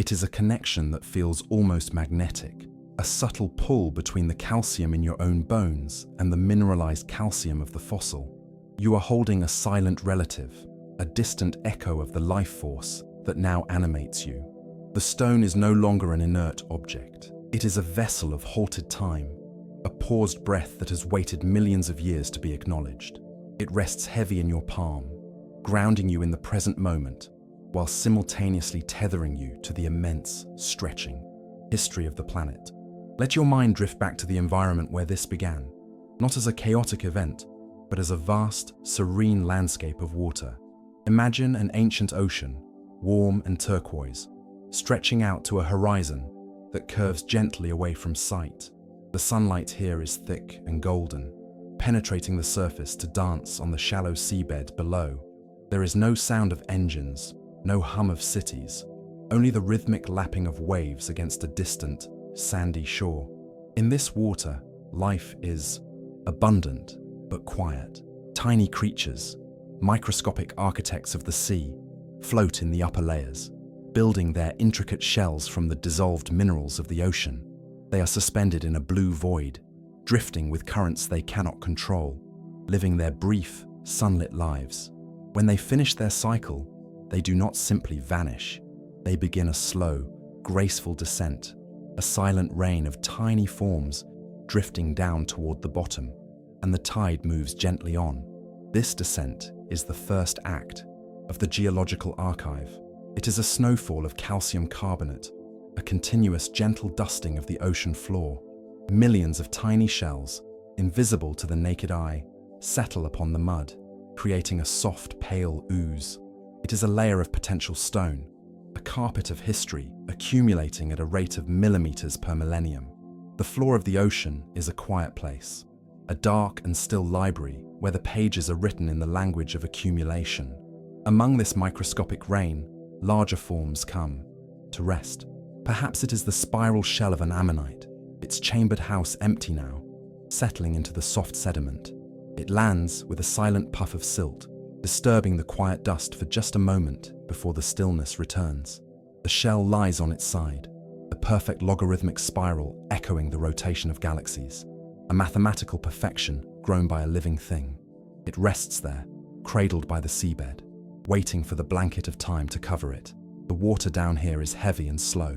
It is a connection that feels almost magnetic, a subtle pull between the calcium in your own bones and the mineralized calcium of the fossil. You are holding a silent relative, a distant echo of the life force that now animates you. The stone is no longer an inert object. It is a vessel of halted time, a paused breath that has waited millions of years to be acknowledged. It rests heavy in your palm, grounding you in the present moment, while simultaneously tethering you to the immense, stretching history of the planet. Let your mind drift back to the environment where this began, not as a chaotic event, but as a vast, serene landscape of water. Imagine an ancient ocean, warm and turquoise, stretching out to a horizon that curves gently away from sight. The sunlight here is thick and golden, penetrating the surface to dance on the shallow seabed below. There is no sound of engines, no hum of cities, only the rhythmic lapping of waves against a distant, sandy shore. In this water, life is abundant but quiet. Tiny creatures, microscopic architects of the sea, float in the upper layers, building their intricate shells from the dissolved minerals of the ocean. They are suspended in a blue void, drifting with currents they cannot control, living their brief, sunlit lives. When they finish their cycle, they do not simply vanish. They begin a slow, graceful descent, a silent rain of tiny forms drifting down toward the bottom, and the tide moves gently on. This descent is the first act of the geological archive. It is a snowfall of calcium carbonate, a continuous gentle dusting of the ocean floor. Millions of tiny shells, invisible to the naked eye, settle upon the mud, creating a soft, pale ooze. It is a layer of potential stone, a carpet of history accumulating at a rate of millimeters per millennium. The floor of the ocean is a quiet place, a dark and still library where the pages are written in the language of accumulation. Among this microscopic rain, larger forms come to rest. Perhaps it is the spiral shell of an ammonite, its chambered house empty now, settling into the soft sediment. It lands with a silent puff of silt, disturbing the quiet dust for just a moment before the stillness returns. The shell lies on its side, a perfect logarithmic spiral echoing the rotation of galaxies, a mathematical perfection grown by a living thing. It rests there, cradled by the seabed, waiting for the blanket of time to cover it. The water down here is heavy and slow.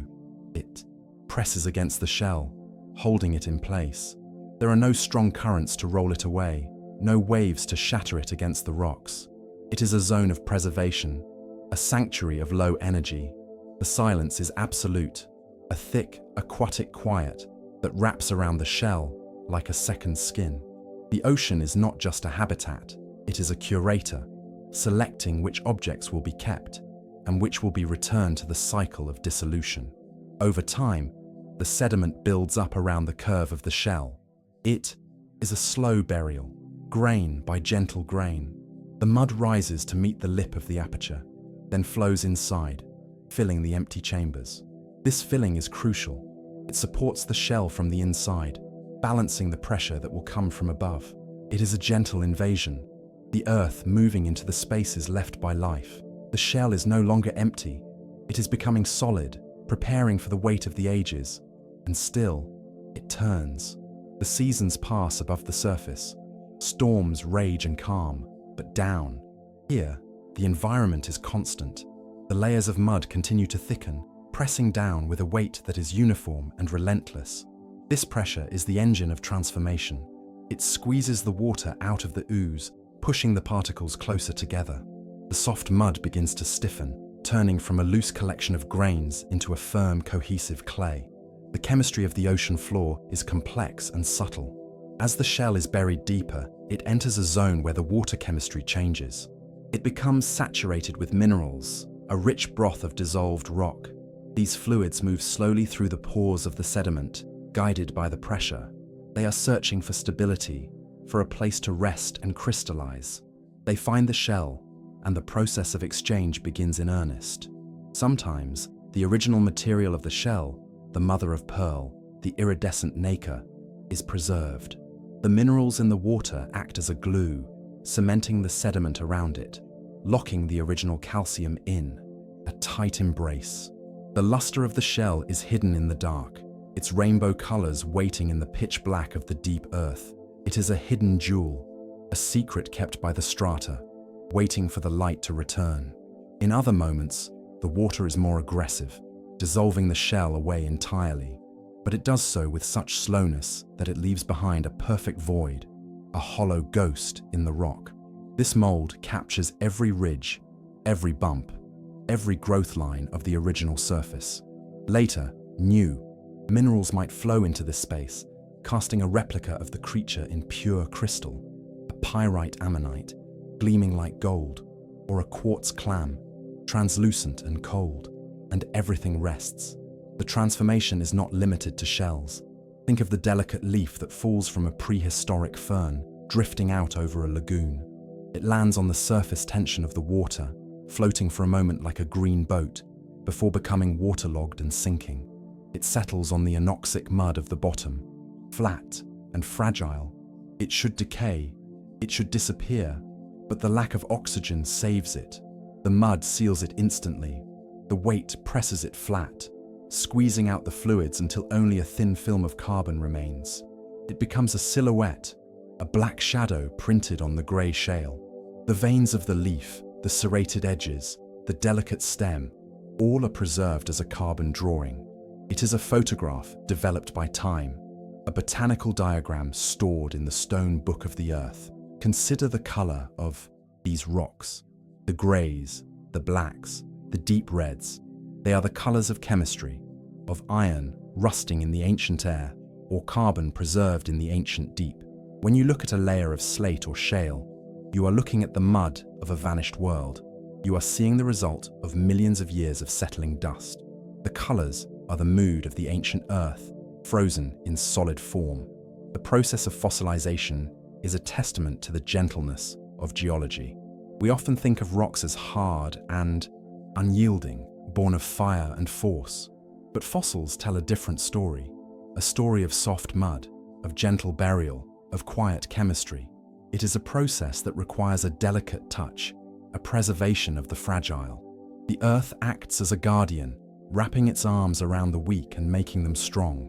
It presses against the shell, holding it in place. There are no strong currents to roll it away, no waves to shatter it against the rocks. It is a zone of preservation, a sanctuary of low energy. The silence is absolute, a thick, aquatic quiet that wraps around the shell like a second skin. The ocean is not just a habitat, it is a curator, selecting which objects will be kept and which will be returned to the cycle of dissolution. Over time, the sediment builds up around the curve of the shell. It is a slow burial, grain by gentle grain. The mud rises to meet the lip of the aperture, then flows inside, filling the empty chambers. This filling is crucial. It supports the shell from the inside, balancing the pressure that will come from above. It is a gentle invasion, the earth moving into the spaces left by life. The shell is no longer empty. It is becoming solid, preparing for the weight of the ages. And still, it turns. The seasons pass above the surface. Storms rage and calm, but down. Here, the environment is constant. The layers of mud continue to thicken, pressing down with a weight that is uniform and relentless. This pressure is the engine of transformation. It squeezes the water out of the ooze, pushing the particles closer together. The soft mud begins to stiffen, turning from a loose collection of grains into a firm, cohesive clay. The chemistry of the ocean floor is complex and subtle. As the shell is buried deeper, it enters a zone where the water chemistry changes. It becomes saturated with minerals, a rich broth of dissolved rock. These fluids move slowly through the pores of the sediment, guided by the pressure. They are searching for stability, for a place to rest and crystallize. They find the shell, and the process of exchange begins in earnest. Sometimes, the original material of the shell, the mother of pearl, the iridescent nacre, is preserved. The minerals in the water act as a glue, cementing the sediment around it, locking the original calcium in, a tight embrace. The luster of the shell is hidden in the dark, its rainbow colors waiting in the pitch black of the deep earth. It is a hidden jewel, a secret kept by the strata, waiting for the light to return. In other moments, the water is more aggressive, dissolving the shell away entirely. But it does so with such slowness that it leaves behind a perfect void, a hollow ghost in the rock. This mold captures every ridge, every bump, every growth line of the original surface. Later, new minerals might flow into this space, casting a replica of the creature in pure crystal, a pyrite ammonite, gleaming like gold, or a quartz clam, translucent and cold, and everything rests. The transformation is not limited to shells. Think of the delicate leaf that falls from a prehistoric fern, drifting out over a lagoon. It lands on the surface tension of the water, floating for a moment like a green boat, before becoming waterlogged and sinking. It settles on the anoxic mud of the bottom, flat and fragile. It should decay, it should disappear, but the lack of oxygen saves it. The mud seals it instantly. The weight presses it flat, squeezing out the fluids until only a thin film of carbon remains. It becomes a silhouette, a black shadow printed on the grey shale. The veins of the leaf, the serrated edges, the delicate stem, all are preserved as a carbon drawing. It is a photograph developed by time, a botanical diagram stored in the stone book of the earth. Consider the color of these rocks, the greys, the blacks, the deep reds. They are the colors of chemistry, of iron rusting in the ancient air, or carbon preserved in the ancient deep. When you look at a layer of slate or shale, you are looking at the mud of a vanished world. You are seeing the result of millions of years of settling dust. The colors are the mood of the ancient earth, frozen in solid form. The process of fossilization is a testament to the gentleness of geology. We often think of rocks as hard and unyielding, born of fire and force. But fossils tell a different story, a story of soft mud, of gentle burial, of quiet chemistry. It is a process that requires a delicate touch, a preservation of the fragile. The earth acts as a guardian, wrapping its arms around the weak and making them strong,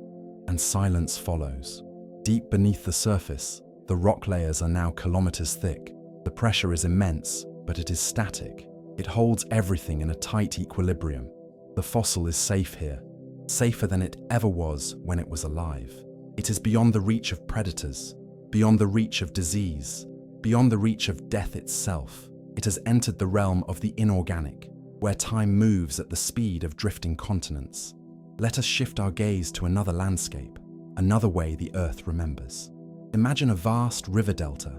and silence follows. Deep beneath the surface, the rock layers are now kilometers thick. The pressure is immense, but it is static. It holds everything in a tight equilibrium. The fossil is safe here, safer than it ever was when it was alive. It is beyond the reach of predators, beyond the reach of disease, beyond the reach of death itself. It has entered the realm of the inorganic, where time moves at the speed of drifting continents. Let us shift our gaze to another landscape, another way the earth remembers. Imagine a vast river delta,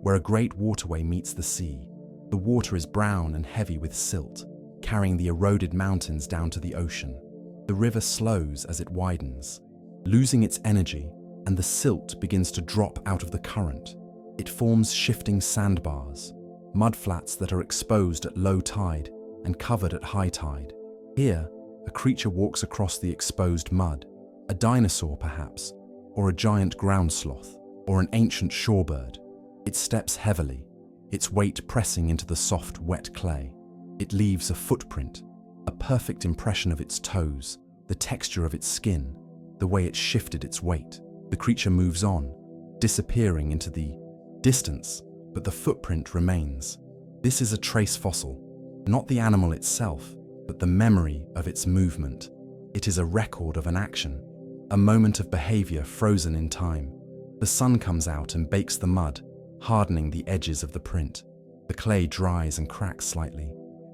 where a great waterway meets the sea. The water is brown and heavy with silt, carrying the eroded mountains down to the ocean. The river slows as it widens, losing its energy, and the silt begins to drop out of the current. It forms shifting sandbars, mudflats that are exposed at low tide and covered at high tide. Here, a creature walks across the exposed mud, a dinosaur perhaps, or a giant ground sloth, or an ancient shorebird. It steps heavily, its weight pressing into the soft, wet clay. It leaves a footprint, a perfect impression of its toes, the texture of its skin, the way it shifted its weight. The creature moves on, disappearing into the distance, but the footprint remains. This is a trace fossil, not the animal itself, but the memory of its movement. It is a record of an action, a moment of behavior frozen in time. The sun comes out and bakes the mud, hardening the edges of the print. The clay dries and cracks slightly,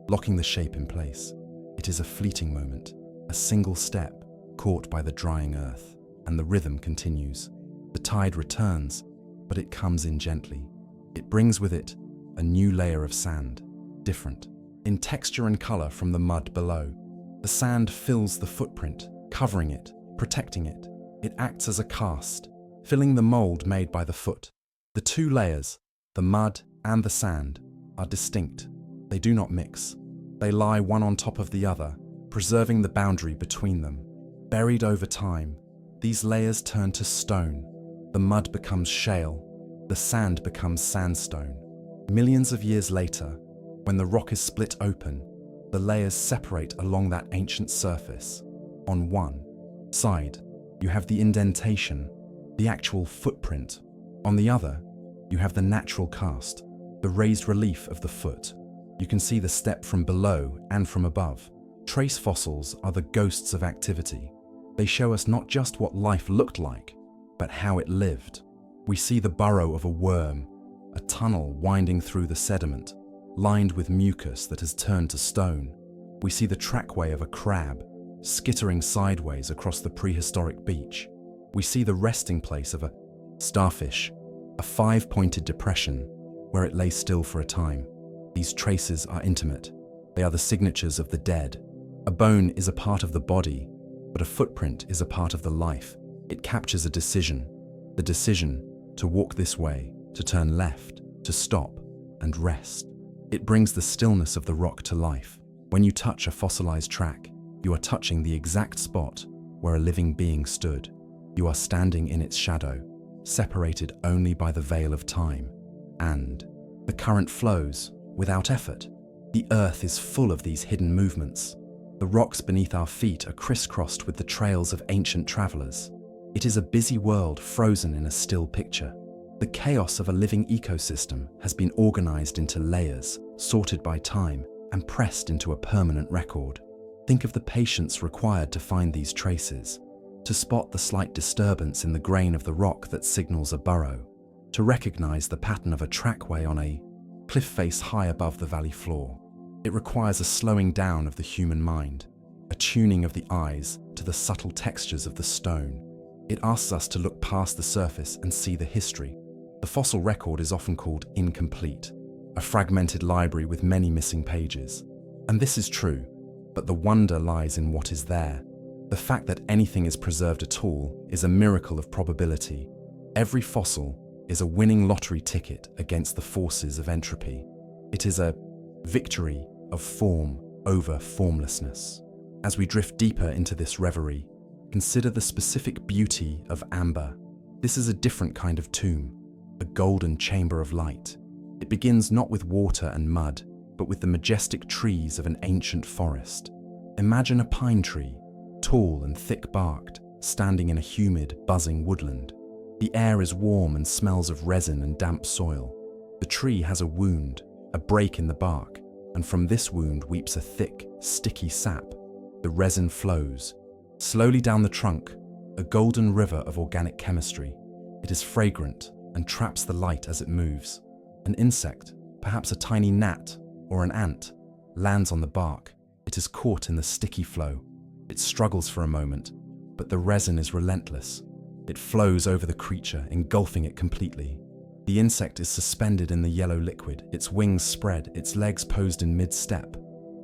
locking the shape in place. It is a fleeting moment, a single step caught by the drying earth, and the rhythm continues. The tide returns, but it comes in gently. It brings with it a new layer of sand, different in texture and color from the mud below. The sand fills the footprint, covering it, protecting it. It acts as a cast, filling the mold made by the foot. The two layers, the mud and the sand, are distinct. They do not mix. They lie one on top of the other, preserving the boundary between them. Buried over time, these layers turn to stone. The mud becomes shale, the sand becomes sandstone. Millions of years later, when the rock is split open, The layers separate along that ancient surface. On one side, you have the indentation, the actual footprint. On the other, you have the natural cast, the raised relief of the foot. You can see the step from below and from above. Trace fossils are the ghosts of activity. They show us not just what life looked like, but how it lived. We see the burrow of a worm, a tunnel winding through the sediment, lined with mucus that has turned to stone. We see the trackway of a crab, skittering sideways across the prehistoric beach. We see the resting place of a starfish, a five-pointed depression where it lay still for a time. These traces are intimate. They are the signatures of the dead. A bone is a part of the body, but a footprint is a part of the life. It captures a decision, the decision to walk this way, to turn left, to stop and rest. It brings the stillness of the rock to life. When you touch a fossilized track, you are touching the exact spot where a living being stood. You are standing in its shadow, separated only by the veil of time. And the current flows without effort. The earth is full of these hidden movements. The rocks beneath our feet are crisscrossed with the trails of ancient travelers. It is a busy world frozen in a still picture. The chaos of a living ecosystem has been organized into layers, sorted by time, and pressed into a permanent record. Think of the patience required to find these traces, to spot the slight disturbance in the grain of the rock that signals a burrow, to recognize the pattern of a trackway on a cliff face high above the valley floor. It requires a slowing down of the human mind, a tuning of the eyes to the subtle textures of the stone. It asks us to look past the surface and see the history. The fossil record is often called incomplete, a fragmented library with many missing pages. And this is true, but the wonder lies in what is there. The fact that anything is preserved at all is a miracle of probability. Every fossil is a winning lottery ticket against the forces of entropy. It is a victory of form over formlessness. As we drift deeper into this reverie, consider the specific beauty of amber. This is a different kind of tomb, a golden chamber of light. It begins not with water and mud, but with the majestic trees of an ancient forest. Imagine a pine tree, tall and thick-barked, standing in a humid, buzzing woodland. The air is warm and smells of resin and damp soil. The tree has a wound, a break in the bark, and from this wound weeps a thick, sticky sap. The resin flows slowly down the trunk, a golden river of organic chemistry. It is fragrant and traps the light as it moves. An insect, perhaps a tiny gnat or an ant, lands on the bark. It is caught in the sticky flow. It struggles for a moment, but the resin is relentless. It flows over the creature, engulfing it completely. The insect is suspended in the yellow liquid, its wings spread, its legs posed in mid-step,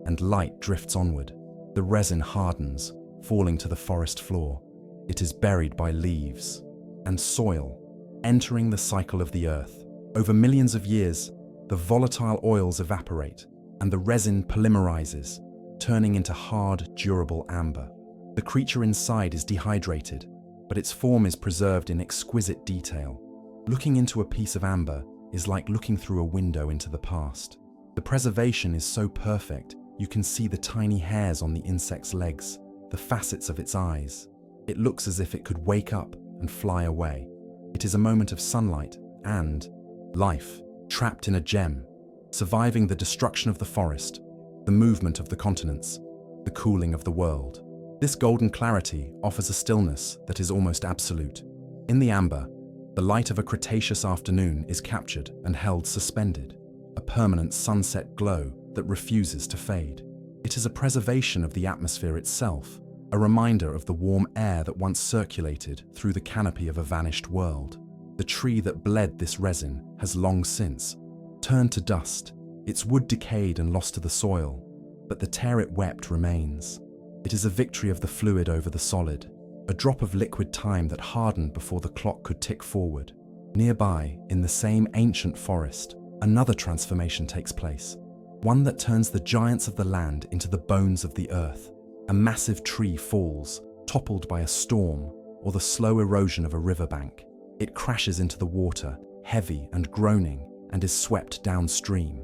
and light drifts onward. The resin hardens, falling to the forest floor. It is buried by leaves and soil, entering the cycle of the earth. Over millions of years, the volatile oils evaporate, and the resin polymerizes, turning into hard, durable amber. The creature inside is dehydrated, but its form is preserved in exquisite detail. Looking into a piece of amber is like looking through a window into the past. The preservation is so perfect, you can see the tiny hairs on the insect's legs, the facets of its eyes. It looks as if it could wake up and fly away. It is a moment of sunlight and life, trapped in a gem, surviving the destruction of the forest, the movement of the continents, the cooling of the world. This golden clarity offers a stillness that is almost absolute. In the amber, the light of a Cretaceous afternoon is captured and held suspended, a permanent sunset glow that refuses to fade. It is a preservation of the atmosphere itself, a reminder of the warm air that once circulated through the canopy of a vanished world. The tree that bled this resin has long since turned to dust, its wood decayed and lost to the soil, but the tear it wept remains. It is a victory of the fluid over the solid, a drop of liquid time that hardened before the clock could tick forward. Nearby, in the same ancient forest, another transformation takes place, one that turns the giants of the land into the bones of the earth. A massive tree falls, toppled by a storm or the slow erosion of a riverbank. It crashes into the water, heavy and groaning, and is swept downstream.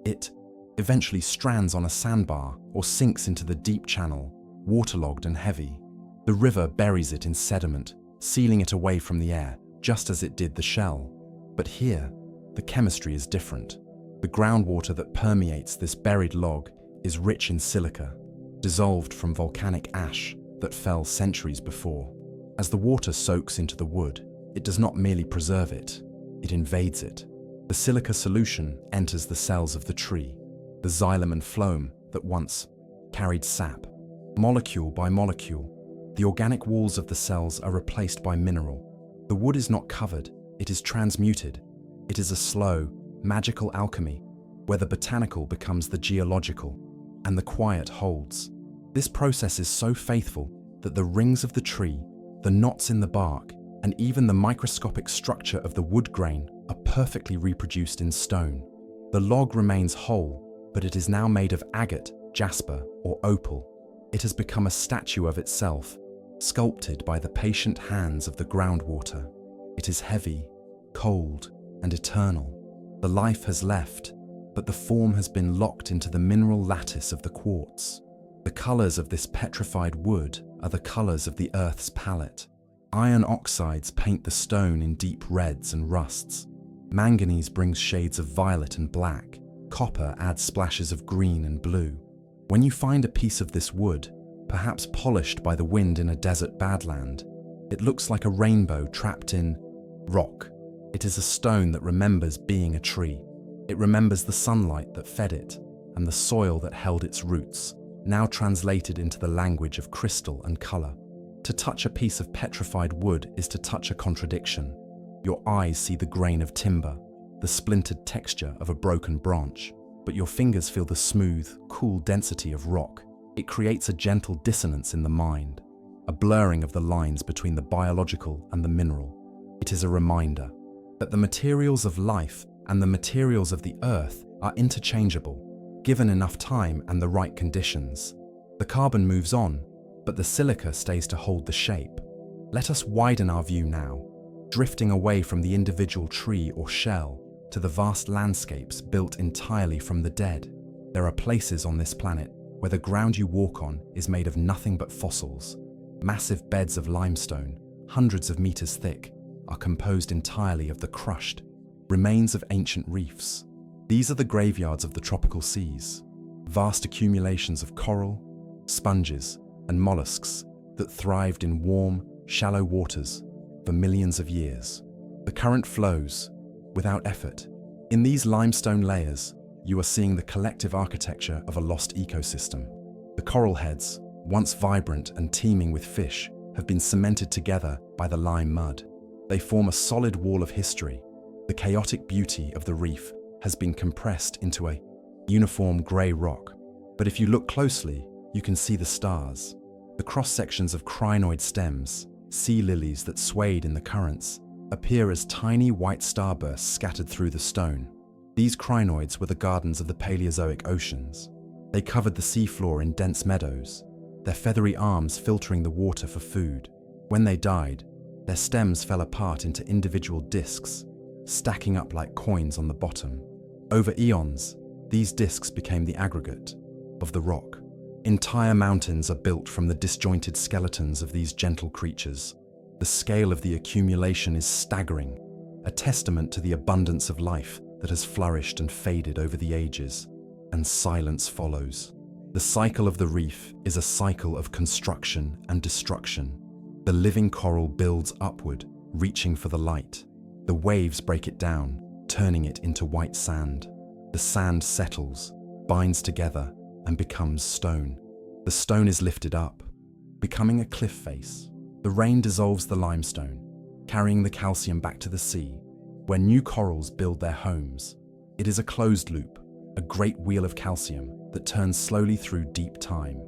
It eventually strands on a sandbar or sinks into the deep channel, waterlogged and heavy. The river buries it in sediment, sealing it away from the air, just as it did the shell. But here, the chemistry is different. The groundwater that permeates this buried log is rich in silica, dissolved from volcanic ash that fell centuries before. As the water soaks into the wood, it does not merely preserve it, it invades it. The silica solution enters the cells of the tree, the xylem and phloem that once carried sap. Molecule by molecule, the organic walls of the cells are replaced by mineral. The wood is not covered, it is transmuted. It is a slow, magical alchemy, where the botanical becomes the geological, and the quiet holds. This process is so faithful that the rings of the tree, the knots in the bark, and even the microscopic structure of the wood grain are perfectly reproduced in stone. The log remains whole, but it is now made of agate, jasper, or opal. It has become a statue of itself, sculpted by the patient hands of the groundwater. It is heavy, cold, and eternal. The life has left, but the form has been locked into the mineral lattice of the quartz. The colors of this petrified wood are the colors of the Earth's palette. Iron oxides paint the stone in deep reds and rusts. Manganese brings shades of violet and black. Copper adds splashes of green and blue. When you find a piece of this wood, perhaps polished by the wind in a desert badland, it looks like a rainbow trapped in rock. It is a stone that remembers being a tree. It remembers the sunlight that fed it and the soil that held its roots, now translated into the language of crystal and color. To touch a piece of petrified wood is to touch a contradiction. Your eyes see the grain of timber, the splintered texture of a broken branch, but your fingers feel the smooth, cool density of rock. It creates a gentle dissonance in the mind, a blurring of the lines between the biological and the mineral. It is a reminder that the materials of life and the materials of the earth are interchangeable, given enough time and the right conditions. The carbon moves on, but the silica stays to hold the shape. Let us widen our view now, drifting away from the individual tree or shell to the vast landscapes built entirely from the dead. There are places on this planet where the ground you walk on is made of nothing but fossils. Massive beds of limestone, hundreds of meters thick, are composed entirely of the crushed remains of ancient reefs. These are the graveyards of the tropical seas, vast accumulations of coral, sponges, and mollusks that thrived in warm, shallow waters for millions of years. The current flows without effort. In these limestone layers, you are seeing the collective architecture of a lost ecosystem. The coral heads, once vibrant and teeming with fish, have been cemented together by the lime mud. They form a solid wall of history. The chaotic beauty of the reef has been compressed into a uniform grey rock. But if you look closely, you can see the stars. The cross-sections of crinoid stems, sea lilies that swayed in the currents, appear as tiny white starbursts scattered through the stone. These crinoids were the gardens of the Paleozoic oceans. They covered the seafloor in dense meadows, their feathery arms filtering the water for food. When they died, their stems fell apart into individual discs, stacking up like coins on the bottom. Over eons, these discs became the aggregate of the rock. Entire mountains are built from the disjointed skeletons of these gentle creatures. The scale of the accumulation is staggering, a testament to the abundance of life that has flourished and faded over the ages, and silence follows. The cycle of the reef is a cycle of construction and destruction. The living coral builds upward, reaching for the light. The waves break it down, turning it into white sand. The sand settles, binds together, and becomes stone. The stone is lifted up, becoming a cliff face. The rain dissolves the limestone, carrying the calcium back to the sea, where new corals build their homes. It is a closed loop, a great wheel of calcium that turns slowly through deep time.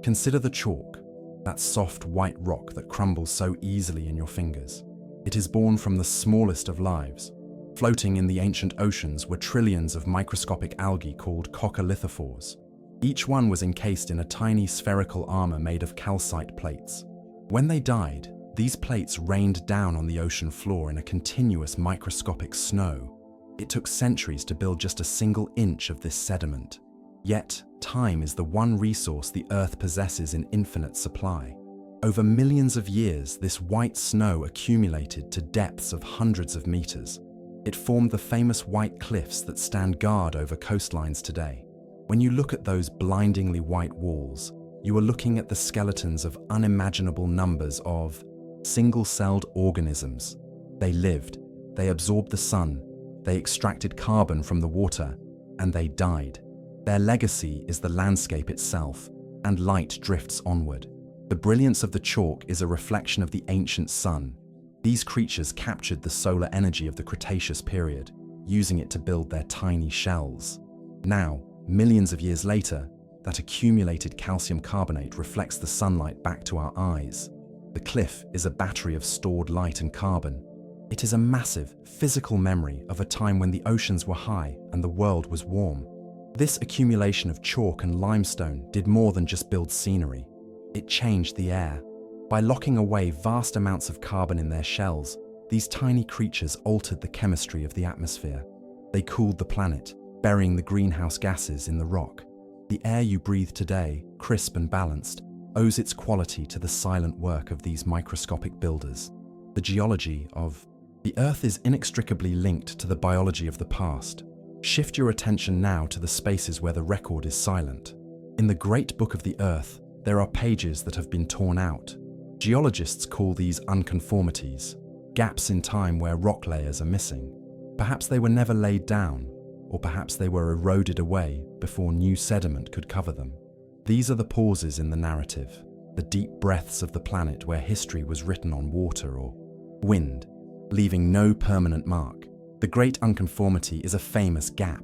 Consider the chalk, that soft white rock that crumbles so easily in your fingers. It is born from the smallest of lives. Floating in the ancient oceans were trillions of microscopic algae called coccolithophores. Each one was encased in a tiny spherical armor made of calcite plates. When they died, these plates rained down on the ocean floor in a continuous microscopic snow. It took centuries to build just a single inch of this sediment. Yet, time is the one resource the Earth possesses in infinite supply. Over millions of years, this white snow accumulated to depths of hundreds of meters. It formed the famous white cliffs that stand guard over coastlines today. When you look at those blindingly white walls, you are looking at the skeletons of unimaginable numbers of single-celled organisms. They lived, they absorbed the sun, they extracted carbon from the water, and they died. Their legacy is the landscape itself, and light drifts onward. The brilliance of the chalk is a reflection of the ancient sun. These creatures captured the solar energy of the Cretaceous period, using it to build their tiny shells. Now, millions of years later, that accumulated calcium carbonate reflects the sunlight back to our eyes. The cliff is a battery of stored light and carbon. It is a massive, physical memory of a time when the oceans were high and the world was warm. This accumulation of chalk and limestone did more than just build scenery. It changed the air. By locking away vast amounts of carbon in their shells, these tiny creatures altered the chemistry of the atmosphere. They cooled the planet, burying the greenhouse gases in the rock. The air you breathe today, crisp and balanced, owes its quality to the silent work of these microscopic builders. The geology of the Earth is inextricably linked to the biology of the past. Shift your attention now to the spaces where the record is silent. In the Great Book of the Earth, there are pages that have been torn out. Geologists call these unconformities, gaps in time where rock layers are missing. Perhaps they were never laid down, or perhaps they were eroded away before new sediment could cover them. These are the pauses in the narrative, the deep breaths of the planet where history was written on water or wind, leaving no permanent mark. The Great Unconformity is a famous gap,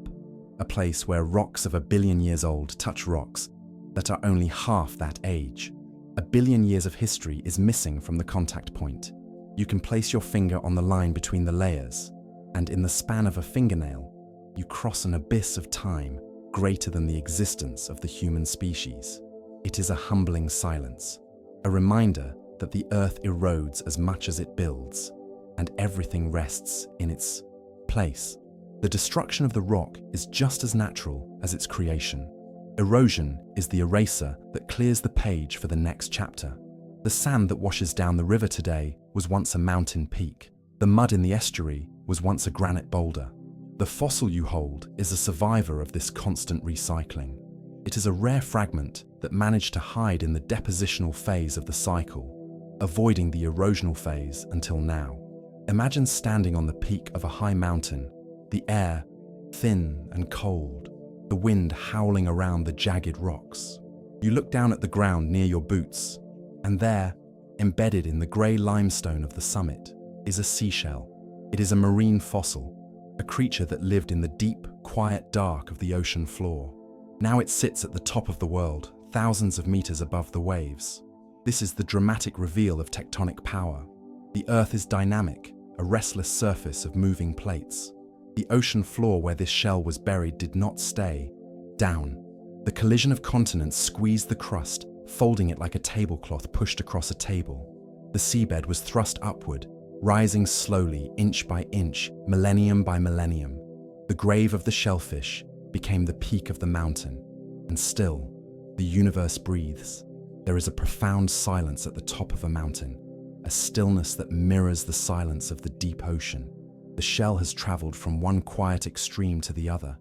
a place where rocks of 1 billion years old touch rocks that are only half that age. 1 billion years of history is missing from the contact point. You can place your finger on the line between the layers, and in the span of a fingernail, you cross an abyss of time greater than the existence of the human species. It is a humbling silence, a reminder that the Earth erodes as much as it builds, and everything rests in its place. The destruction of the rock is just as natural as its creation. Erosion is the eraser that clears the page for the next chapter. The sand that washes down the river today was once a mountain peak. The mud in the estuary was once a granite boulder. The fossil you hold is a survivor of this constant recycling. It is a rare fragment that managed to hide in the depositional phase of the cycle, avoiding the erosional phase until now. Imagine standing on the peak of a high mountain, the air thin and cold, the wind howling around the jagged rocks. You look down at the ground near your boots, and there, embedded in the grey limestone of the summit, is a seashell. It is a marine fossil, a creature that lived in the deep, quiet dark of the ocean floor. Now it sits at the top of the world, thousands of meters above the waves. This is the dramatic reveal of tectonic power. The Earth is dynamic, a restless surface of moving plates. The ocean floor where this shell was buried did not stay down. The collision of continents squeezed the crust, folding it like a tablecloth pushed across a table. The seabed was thrust upward, rising slowly, inch by inch, millennium by millennium. The grave of the shellfish became the peak of the mountain, and still, the universe breathes. There is a profound silence at the top of a mountain, a stillness that mirrors the silence of the deep ocean. The shell has traveled from one quiet extreme to the other.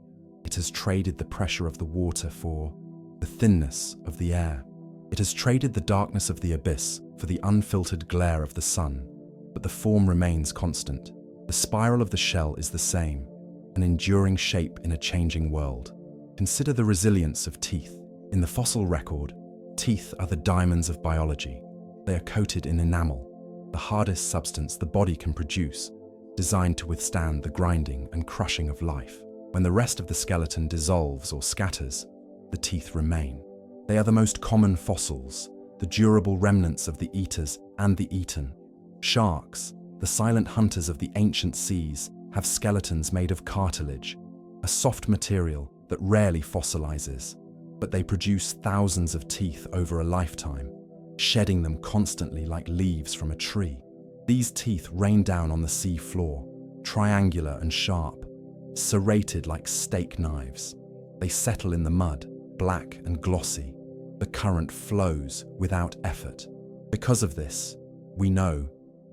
It has traded the pressure of the water for the thinness of the air. It has traded the darkness of the abyss for the unfiltered glare of the sun, but the form remains constant. The spiral of the shell is the same, an enduring shape in a changing world. Consider the resilience of teeth. In the fossil record, teeth are the diamonds of biology. They are coated in enamel, the hardest substance the body can produce, designed to withstand the grinding and crushing of life. When the rest of the skeleton dissolves or scatters, the teeth remain. They are the most common fossils, the durable remnants of the eaters and the eaten. Sharks, the silent hunters of the ancient seas, have skeletons made of cartilage, a soft material that rarely fossilizes, but they produce thousands of teeth over a lifetime, shedding them constantly like leaves from a tree. These teeth rain down on the sea floor, triangular and sharp, serrated like steak knives. They settle in the mud, black and glossy. The current flows without effort. Because of this, we know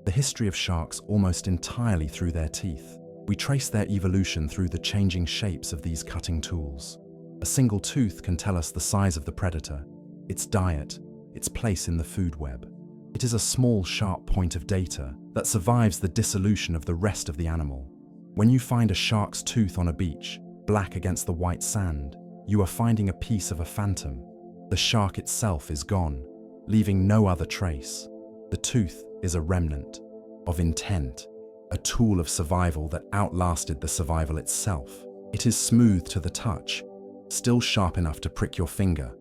the history of sharks almost entirely through their teeth. We trace their evolution through the changing shapes of these cutting tools. A single tooth can tell us the size of the predator, its diet, its place in the food web. It is a small, sharp point of data that survives the dissolution of the rest of the animal. When you find a shark's tooth on a beach, black against the white sand, you are finding a piece of a phantom. The shark itself is gone, leaving no other trace. The tooth is a remnant of intent, a tool of survival that outlasted the survival itself. It is smooth to the touch, still sharp enough to prick your finger,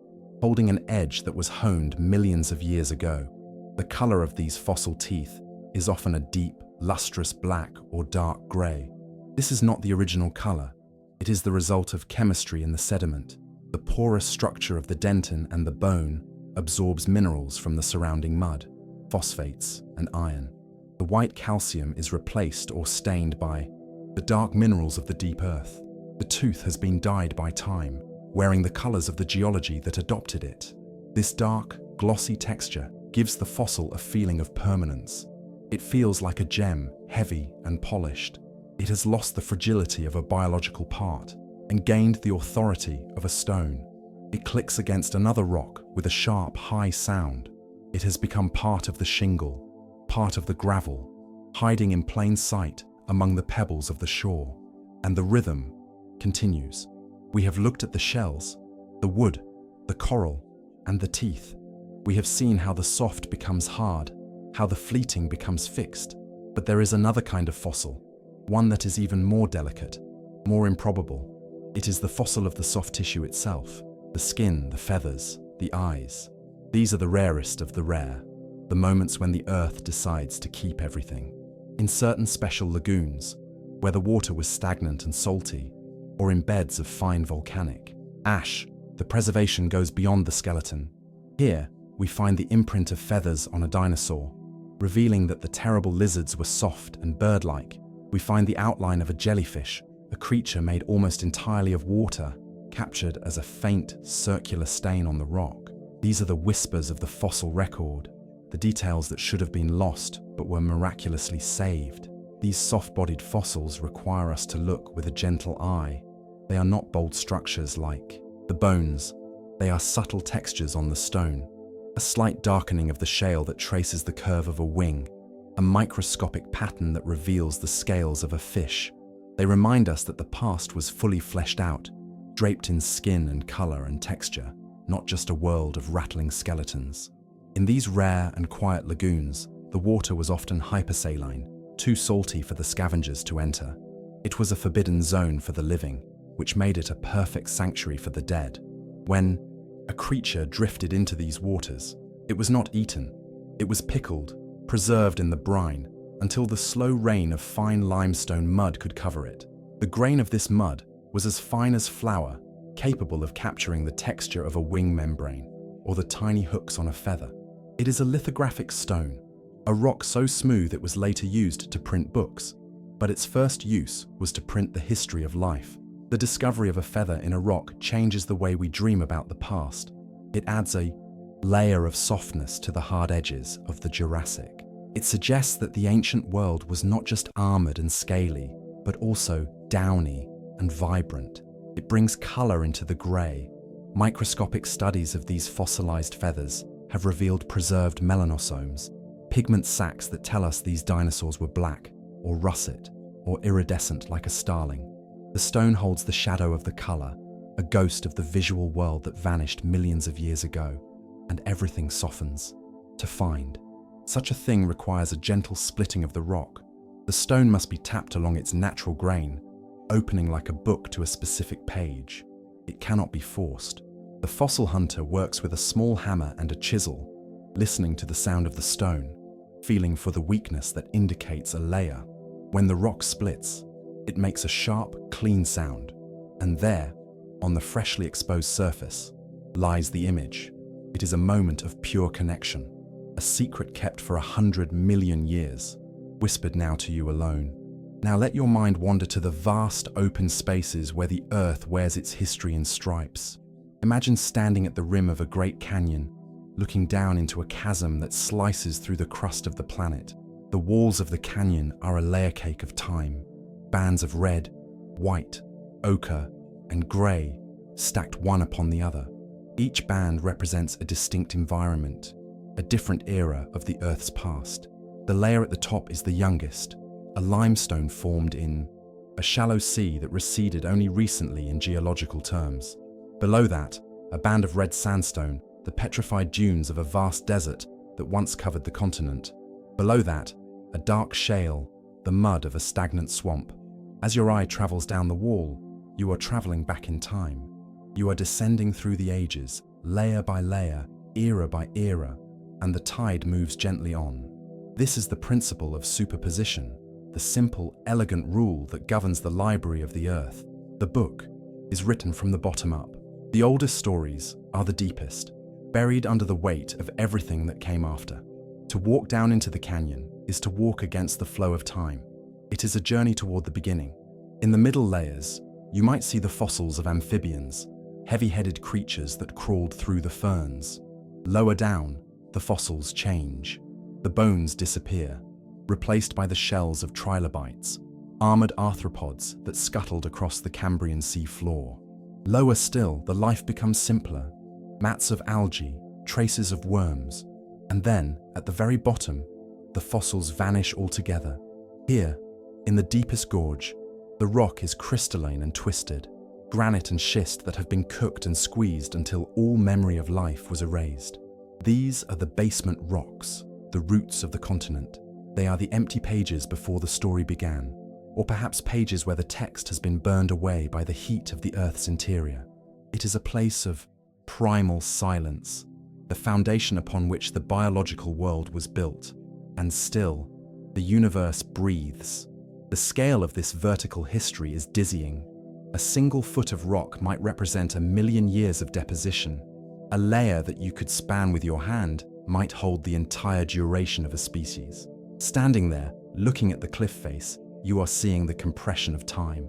holding an edge that was honed millions of years ago. The color of these fossil teeth is often a deep, lustrous black or dark gray. This is not the original color. It is the result of chemistry in the sediment. The porous structure of the dentin and the bone absorbs minerals from the surrounding mud, phosphates and iron. The white calcium is replaced or stained by the dark minerals of the deep earth. The tooth has been dyed by time, wearing the colors of the geology that adopted it. This dark, glossy texture gives the fossil a feeling of permanence. It feels like a gem, heavy and polished. It has lost the fragility of a biological part and gained the authority of a stone. It clicks against another rock with a sharp, high sound. It has become part of the shingle, part of the gravel, hiding in plain sight among the pebbles of the shore. And the rhythm continues. We have looked at the shells, the wood, the coral, and the teeth. We have seen how the soft becomes hard, how the fleeting becomes fixed. But there is another kind of fossil, one that is even more delicate, more improbable. It is the fossil of the soft tissue itself, the skin, the feathers, the eyes. These are the rarest of the rare, the moments when the earth decides to keep everything. In certain special lagoons, where the water was stagnant and salty, or in beds of fine volcanic ash, the preservation goes beyond the skeleton. Here, we find the imprint of feathers on a dinosaur, revealing that the terrible lizards were soft and bird-like. We find the outline of a jellyfish, a creature made almost entirely of water, captured as a faint, circular stain on the rock. These are the whispers of the fossil record, the details that should have been lost but were miraculously saved. These soft-bodied fossils require us to look with a gentle eye. They are not bold structures like the bones. They are subtle textures on the stone, a slight darkening of the shale that traces the curve of a wing, a microscopic pattern that reveals the scales of a fish. They remind us that the past was fully fleshed out, draped in skin and color and texture, not just a world of rattling skeletons. In these rare and quiet lagoons, the water was often hypersaline, too salty for the scavengers to enter. It was a forbidden zone for the living, which made it a perfect sanctuary for the dead. When a creature drifted into these waters, it was not eaten. It was pickled, preserved in the brine, until the slow rain of fine limestone mud could cover it. The grain of this mud was as fine as flour, capable of capturing the texture of a wing membrane or the tiny hooks on a feather. It is a lithographic stone, a rock so smooth it was later used to print books, but its first use was to print the history of life. The discovery of a feather in a rock changes the way we dream about the past. It adds a layer of softness to the hard edges of the Jurassic. It suggests that the ancient world was not just armored and scaly, but also downy and vibrant. It brings color into the gray. Microscopic studies of these fossilized feathers have revealed preserved melanosomes, pigment sacs that tell us these dinosaurs were black, or russet, or iridescent like a starling. The stone holds the shadow of the color, a ghost of the visual world that vanished millions of years ago, and everything softens. To find such a thing requires a gentle splitting of the rock. The stone must be tapped along its natural grain, opening like a book to a specific page. It cannot be forced. The fossil hunter works with a small hammer and a chisel, listening to the sound of the stone, feeling for the weakness that indicates a layer. When the rock splits, it makes a sharp, clean sound, and there, on the freshly exposed surface, lies the image. It is a moment of pure connection, a secret kept for 100 million years, whispered now to you alone. Now let your mind wander to the vast open spaces where the Earth wears its history in stripes. Imagine standing at the rim of a great canyon, looking down into a chasm that slices through the crust of the planet. The walls of the canyon are a layer cake of time, bands of red, white, ochre, and grey stacked one upon the other. Each band represents a distinct environment, a different era of the Earth's past. The layer at the top is the youngest, a limestone formed in a shallow sea that receded only recently in geological terms. Below that, a band of red sandstone, the petrified dunes of a vast desert that once covered the continent. Below that, a dark shale, the mud of a stagnant swamp. As your eye travels down the wall, you are traveling back in time. You are descending through the ages, layer by layer, era by era, and the tide moves gently on. This is the principle of superposition, the simple, elegant rule that governs the library of the Earth. The book is written from the bottom up. The oldest stories are the deepest, buried under the weight of everything that came after. To walk down into the canyon is to walk against the flow of time. It is a journey toward the beginning. In the middle layers, you might see the fossils of amphibians, heavy-headed creatures that crawled through the ferns. Lower down, the fossils change. The bones disappear, replaced by the shells of trilobites, armored arthropods that scuttled across the Cambrian sea floor. Lower still, the life becomes simpler, mats of algae, traces of worms, and then, at the very bottom, the fossils vanish altogether. Here, in the deepest gorge, the rock is crystalline and twisted, granite and schist that have been cooked and squeezed until all memory of life was erased. These are the basement rocks, the roots of the continent. They are the empty pages before the story began, or perhaps pages where the text has been burned away by the heat of the Earth's interior. It is a place of primal silence, the foundation upon which the biological world was built, and still, the universe breathes. The scale of this vertical history is dizzying. A single foot of rock might represent 1,000,000 years of deposition. A layer that you could span with your hand might hold the entire duration of a species. Standing there, looking at the cliff face, you are seeing the compression of time.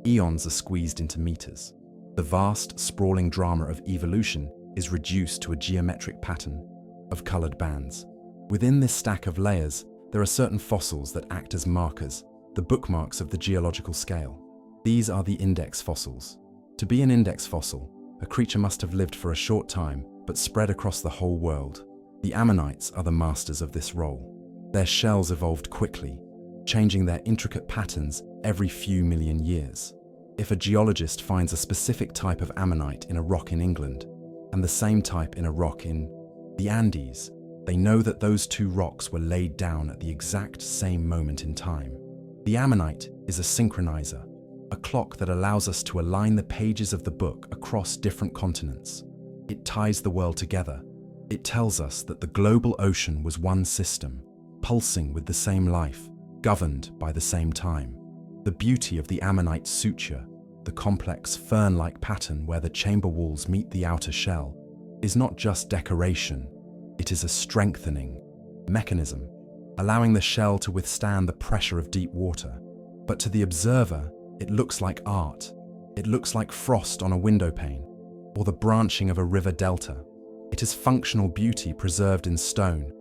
Eons are squeezed into meters. The vast, sprawling drama of evolution is reduced to a geometric pattern of colored bands. Within this stack of layers, there are certain fossils that act as markers, the bookmarks of the geological scale. These are the index fossils. To be an index fossil, a creature must have lived for a short time, but spread across the whole world. The ammonites are the masters of this role. Their shells evolved quickly, changing their intricate patterns every few million years. If a geologist finds a specific type of ammonite in a rock in England, and the same type in a rock in the Andes, they know that those two rocks were laid down at the exact same moment in time. The ammonite is a synchronizer, a clock that allows us to align the pages of the book across different continents. It ties the world together. It tells us that the global ocean was one system, pulsing with the same life, governed by the same time. The beauty of the ammonite suture, the complex fern-like pattern where the chamber walls meet the outer shell, is not just decoration, it is a strengthening mechanism, allowing the shell to withstand the pressure of deep water. But to the observer, it looks like art. It looks like frost on a window pane, or the branching of a river delta. It is functional beauty preserved in stone,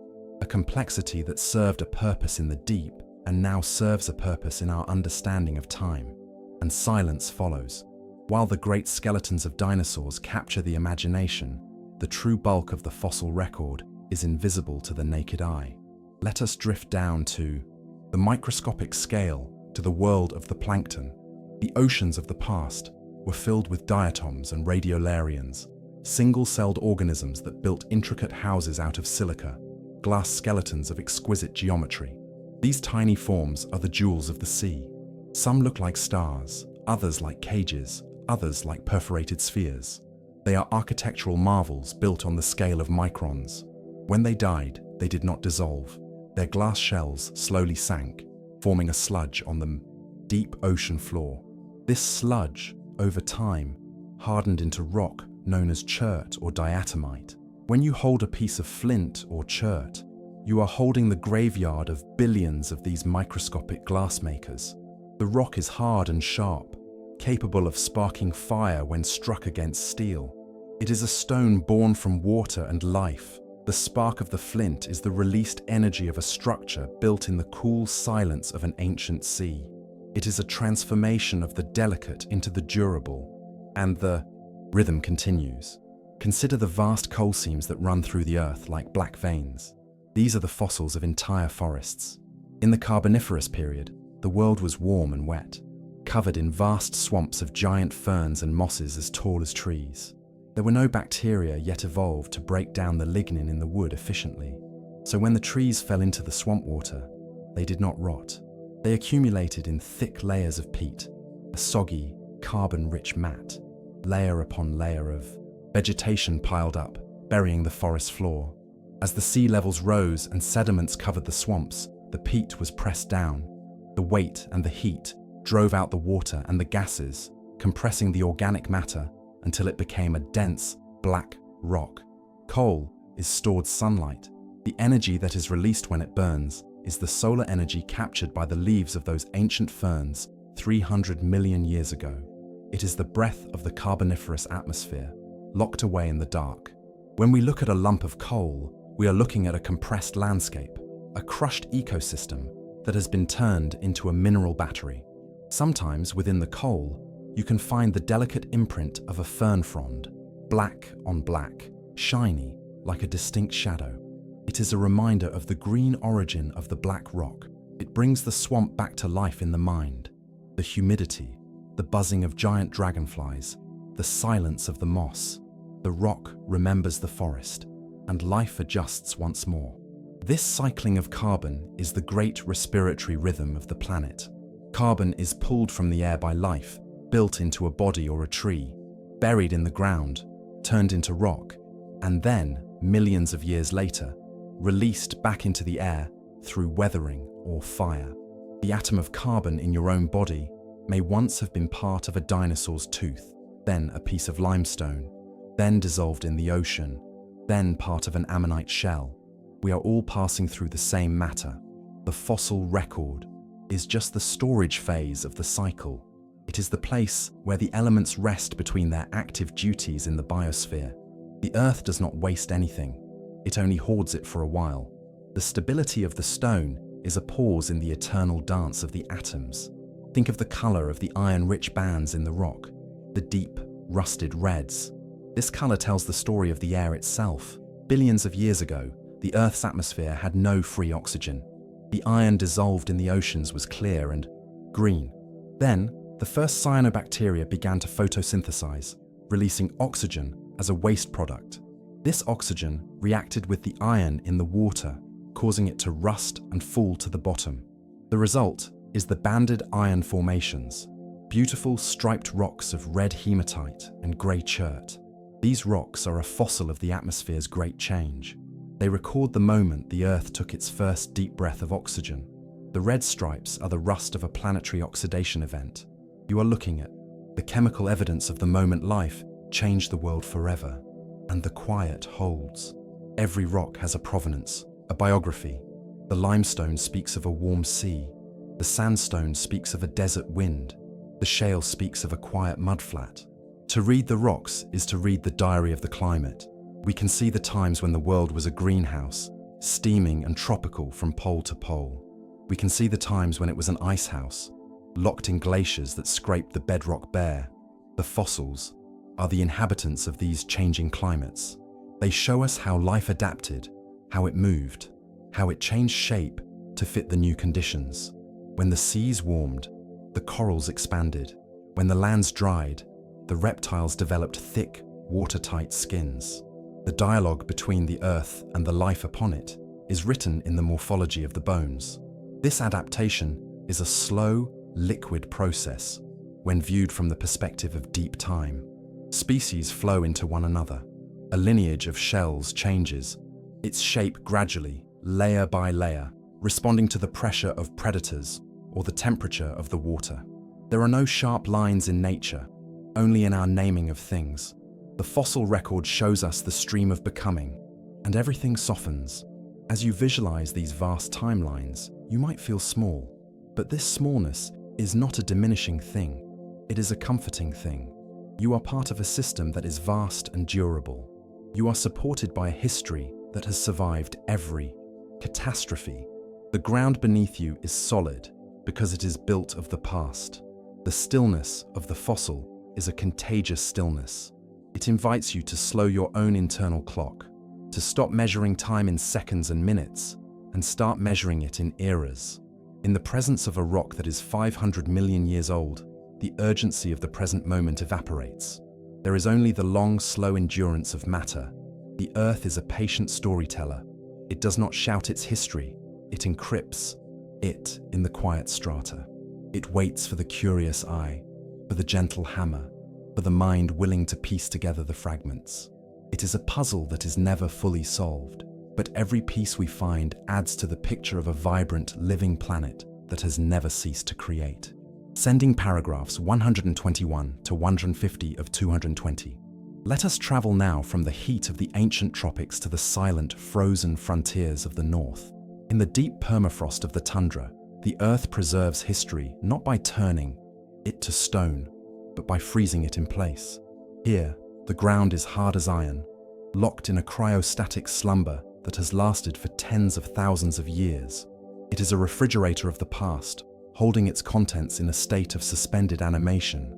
a complexity that served a purpose in the deep and now serves a purpose in our understanding of time. And silence follows. While the great skeletons of dinosaurs capture the imagination, the true bulk of the fossil record is invisible to the naked eye. Let us drift down to the microscopic scale, to the world of the plankton. The oceans of the past were filled with diatoms and radiolarians, single-celled organisms that built intricate houses out of silica, glass skeletons of exquisite geometry. These tiny forms are the jewels of the sea. Some look like stars, others like cages, others like perforated spheres. They are architectural marvels built on the scale of microns. When they died, they did not dissolve. Their glass shells slowly sank, forming a sludge on the deep ocean floor. This sludge, over time, hardened into rock known as chert or diatomite. When you hold a piece of flint or chert, you are holding the graveyard of billions of these microscopic glassmakers. The rock is hard and sharp, capable of sparking fire when struck against steel. It is a stone born from water and life. The spark of the flint is the released energy of a structure built in the cool silence of an ancient sea. It is a transformation of the delicate into the durable. And the rhythm continues. Consider the vast coal seams that run through the earth like black veins. These are the fossils of entire forests. In the Carboniferous period, the world was warm and wet, covered in vast swamps of giant ferns and mosses as tall as trees. There were no bacteria yet evolved to break down the lignin in the wood efficiently. So when the trees fell into the swamp water, they did not rot. They accumulated in thick layers of peat, a soggy, carbon-rich mat, layer upon layer of vegetation piled up, burying the forest floor. As the sea levels rose and sediments covered the swamps, the peat was pressed down. The weight and the heat drove out the water and the gases, compressing the organic matter until it became a dense, black rock. Coal is stored sunlight. The energy that is released when it burns is the solar energy captured by the leaves of those ancient ferns 300 million years ago. It is the breath of the Carboniferous atmosphere, locked away in the dark. When we look at a lump of coal, we are looking at a compressed landscape, a crushed ecosystem that has been turned into a mineral battery. Sometimes within the coal, you can find the delicate imprint of a fern frond, black on black, shiny like a distinct shadow. It is a reminder of the green origin of the black rock. It brings the swamp back to life in the mind. The humidity, the buzzing of giant dragonflies, the silence of the moss. The rock remembers the forest, and life adjusts once more. This cycling of carbon is the great respiratory rhythm of the planet. Carbon is pulled from the air by life, built into a body or a tree, buried in the ground, turned into rock, and then, millions of years later, released back into the air through weathering or fire. The atom of carbon in your own body may once have been part of a dinosaur's tooth, then a piece of limestone, then dissolved in the ocean, then part of an ammonite shell. We are all passing through the same matter. The fossil record is just the storage phase of the cycle. It is the place where the elements rest between their active duties in the biosphere. The Earth does not waste anything. It only hoards it for a while. The stability of the stone is a pause in the eternal dance of the atoms. Think of the color of the iron-rich bands in the rock, the deep, rusted reds. This color tells the story of the air itself. Billions of years ago, the Earth's atmosphere had no free oxygen. The iron dissolved in the oceans was clear and green. Then, the first cyanobacteria began to photosynthesize, releasing oxygen as a waste product. This oxygen reacted with the iron in the water, causing it to rust and fall to the bottom. The result is the banded iron formations, beautiful striped rocks of red hematite and grey chert. These rocks are a fossil of the atmosphere's great change. They record the moment the Earth took its first deep breath of oxygen. The red stripes are the rust of a planetary oxidation event. You are looking at the chemical evidence of the moment life changed the world forever. And the quiet holds. Every rock has a provenance, a biography. The limestone speaks of a warm sea. The sandstone speaks of a desert wind. The shale speaks of a quiet mudflat. To read the rocks is to read the diary of the climate. We can see the times when the world was a greenhouse, steaming and tropical from pole to pole. We can see the times when it was an ice house, locked in glaciers that scraped the bedrock bare. The fossils are the inhabitants of these changing climates. They show us how life adapted, how it moved, how it changed shape to fit the new conditions. When the seas warmed, the corals expanded. When the lands dried, the reptiles developed thick, watertight skins. The dialogue between the earth and the life upon it is written in the morphology of the bones. This adaptation is a slow, liquid process when viewed from the perspective of deep time. Species flow into one another. A lineage of shells changes, its shape gradually, layer by layer, responding to the pressure of predators or the temperature of the water. There are no sharp lines in nature, only in our naming of things. The fossil record shows us the stream of becoming, and everything softens. As you visualize these vast timelines, you might feel small, but this smallness is not a diminishing thing. It is a comforting thing. You are part of a system that is vast and durable. You are supported by a history that has survived every catastrophe. The ground beneath you is solid because it is built of the past. The stillness of the fossil is a contagious stillness. It invites you to slow your own internal clock, to stop measuring time in seconds and minutes, and start measuring it in eras. In the presence of a rock that is 500 million years old, the urgency of the present moment evaporates. There is only the long, slow endurance of matter. The Earth is a patient storyteller. It does not shout its history, it encrypts it in the quiet strata. It waits for the curious eye, for the gentle hammer, for the mind willing to piece together the fragments. It is a puzzle that is never fully solved, but every piece we find adds to the picture of a vibrant, living planet that has never ceased to create. Sending paragraphs 121 to 150 of 220. Let us travel now from the heat of the ancient tropics to the silent, frozen frontiers of the north. In the deep permafrost of the tundra, the Earth preserves history not by turning it to stone, but by freezing it in place. Here, the ground is hard as iron, locked in a cryostatic slumber that has lasted for tens of thousands of years. It is a refrigerator of the past, holding its contents in a state of suspended animation,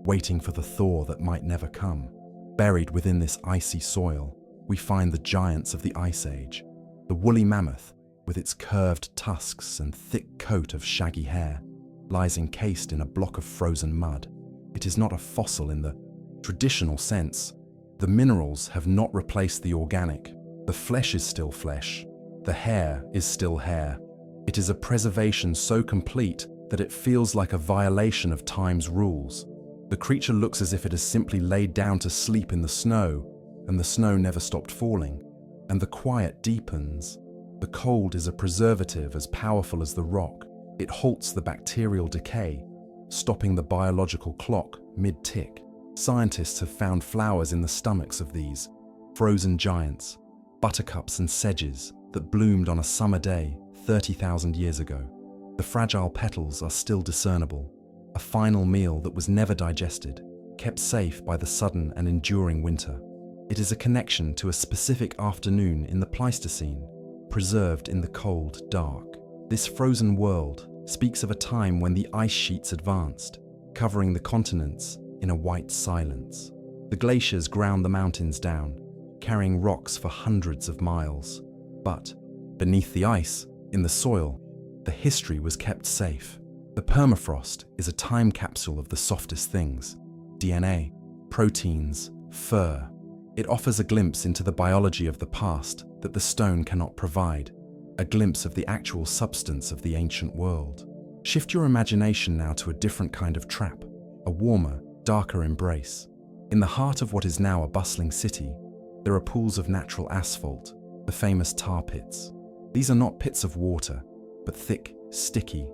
waiting for the thaw that might never come. Buried within this icy soil, we find the giants of the Ice Age. The woolly mammoth, with its curved tusks and thick coat of shaggy hair, lies encased in a block of frozen mud. It is not a fossil in the traditional sense. The minerals have not replaced the organic. The flesh is still flesh. The hair is still hair. It is a preservation so complete that it feels like a violation of time's rules. The creature looks as if it has simply laid down to sleep in the snow, and the snow never stopped falling, and the quiet deepens. The cold is a preservative as powerful as the rock. It halts the bacterial decay, stopping the biological clock mid-tick. Scientists have found flowers in the stomachs of these frozen giants, buttercups and sedges that bloomed on a summer day 30,000 years ago. The fragile petals are still discernible, a final meal that was never digested, kept safe by the sudden and enduring winter. It is a connection to a specific afternoon in the Pleistocene, preserved in the cold dark. This frozen world speaks of a time when the ice sheets advanced, covering the continents in a white silence. The glaciers ground the mountains down, carrying rocks for hundreds of miles. But beneath the ice, in the soil, the history was kept safe. The permafrost is a time capsule of the softest things: DNA, proteins, fur. It offers a glimpse into the biology of the past that the stone cannot provide, a glimpse of the actual substance of the ancient world. Shift your imagination now to a different kind of trap, a warmer, darker embrace. In the heart of what is now a bustling city, there are pools of natural asphalt, the famous tar pits. These are not pits of water, but thick, sticky,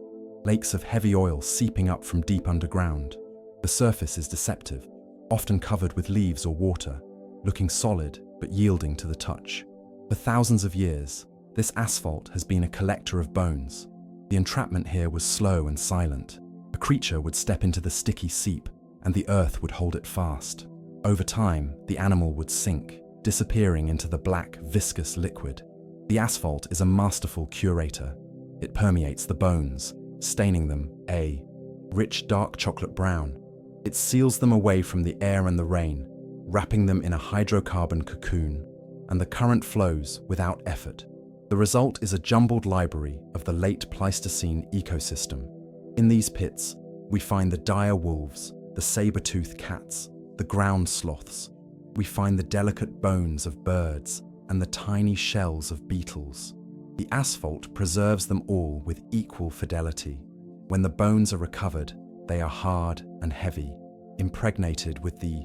lakes of heavy oil seeping up from deep underground. The surface is deceptive, often covered with leaves or water, looking solid but yielding to the touch. For thousands of years, this asphalt has been a collector of bones. The entrapment here was slow and silent. A creature would step into the sticky seep, and the earth would hold it fast. Over time, the animal would sink, disappearing into the black, viscous liquid. The asphalt is a masterful curator. It permeates the bones, staining them a rich dark chocolate brown. It seals them away from the air and the rain, wrapping them in a hydrocarbon cocoon, and the current flows without effort. The result is a jumbled library of the late Pleistocene ecosystem. In these pits, we find the dire wolves, the saber-toothed cats, the ground sloths. We find the delicate bones of birds and the tiny shells of beetles. The asphalt preserves them all with equal fidelity. When the bones are recovered, they are hard and heavy, impregnated with the